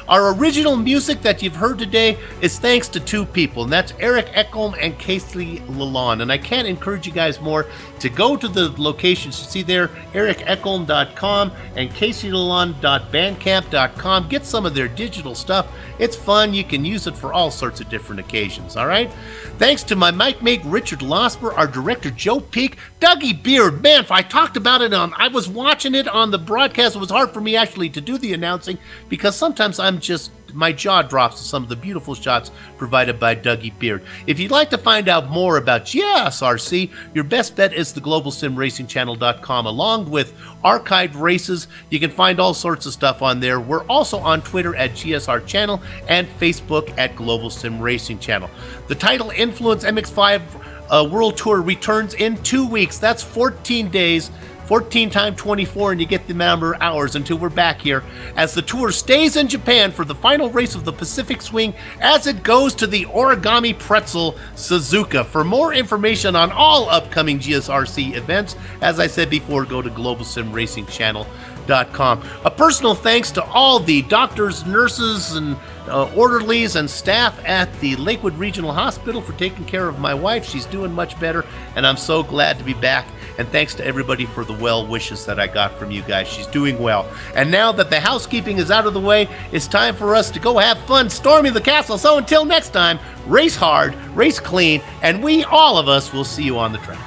Our original music that you've heard today is thanks to two people, and that's Eric Ekholm and Casey Lalonde. And I can't encourage you guys more to go to the locations you see there, ericekholm.com and caseylalonde.bandcamp.com. Get some of their digital stuff. It's fun. You can use it for all sorts of different occasions, all right? Thanks to my mic mate, Richard Losper, our director, Joe Peak, Dougie Beard. Man, if I talked about it I was watching it on the broadcast. It was hard for me actually to do the announcing because sometimes my jaw drops to some of the beautiful shots provided by Dougie Beard. If you'd like to find out more about GSRC, your best bet is the GlobalSimRacingChannel.com. Along with archived races, you can find all sorts of stuff on there. We're also on Twitter at GSR Channel and Facebook at Global Sim Racing Channel. The Tidal Influence MX-5 World Tour returns in 2 weeks. That's 14 days. 14 times 24, and you get the number of hours until we're back here as the tour stays in Japan for the final race of the Pacific Swing as it goes to the Origami Pretzel Suzuka. For more information on all upcoming GSRC events, as I said before, go to GlobalSimRacingChannel.com. A personal thanks to all the doctors, nurses, and orderlies and staff at the Lakewood Regional Hospital for taking care of my wife. She's doing much better, and I'm so glad to be back. And thanks to everybody for the well wishes that I got from you guys. She's doing well. And now that the housekeeping is out of the way, it's time for us to go have fun storming the castle. So until next time, race hard, race clean, and all of us, will see you on the track.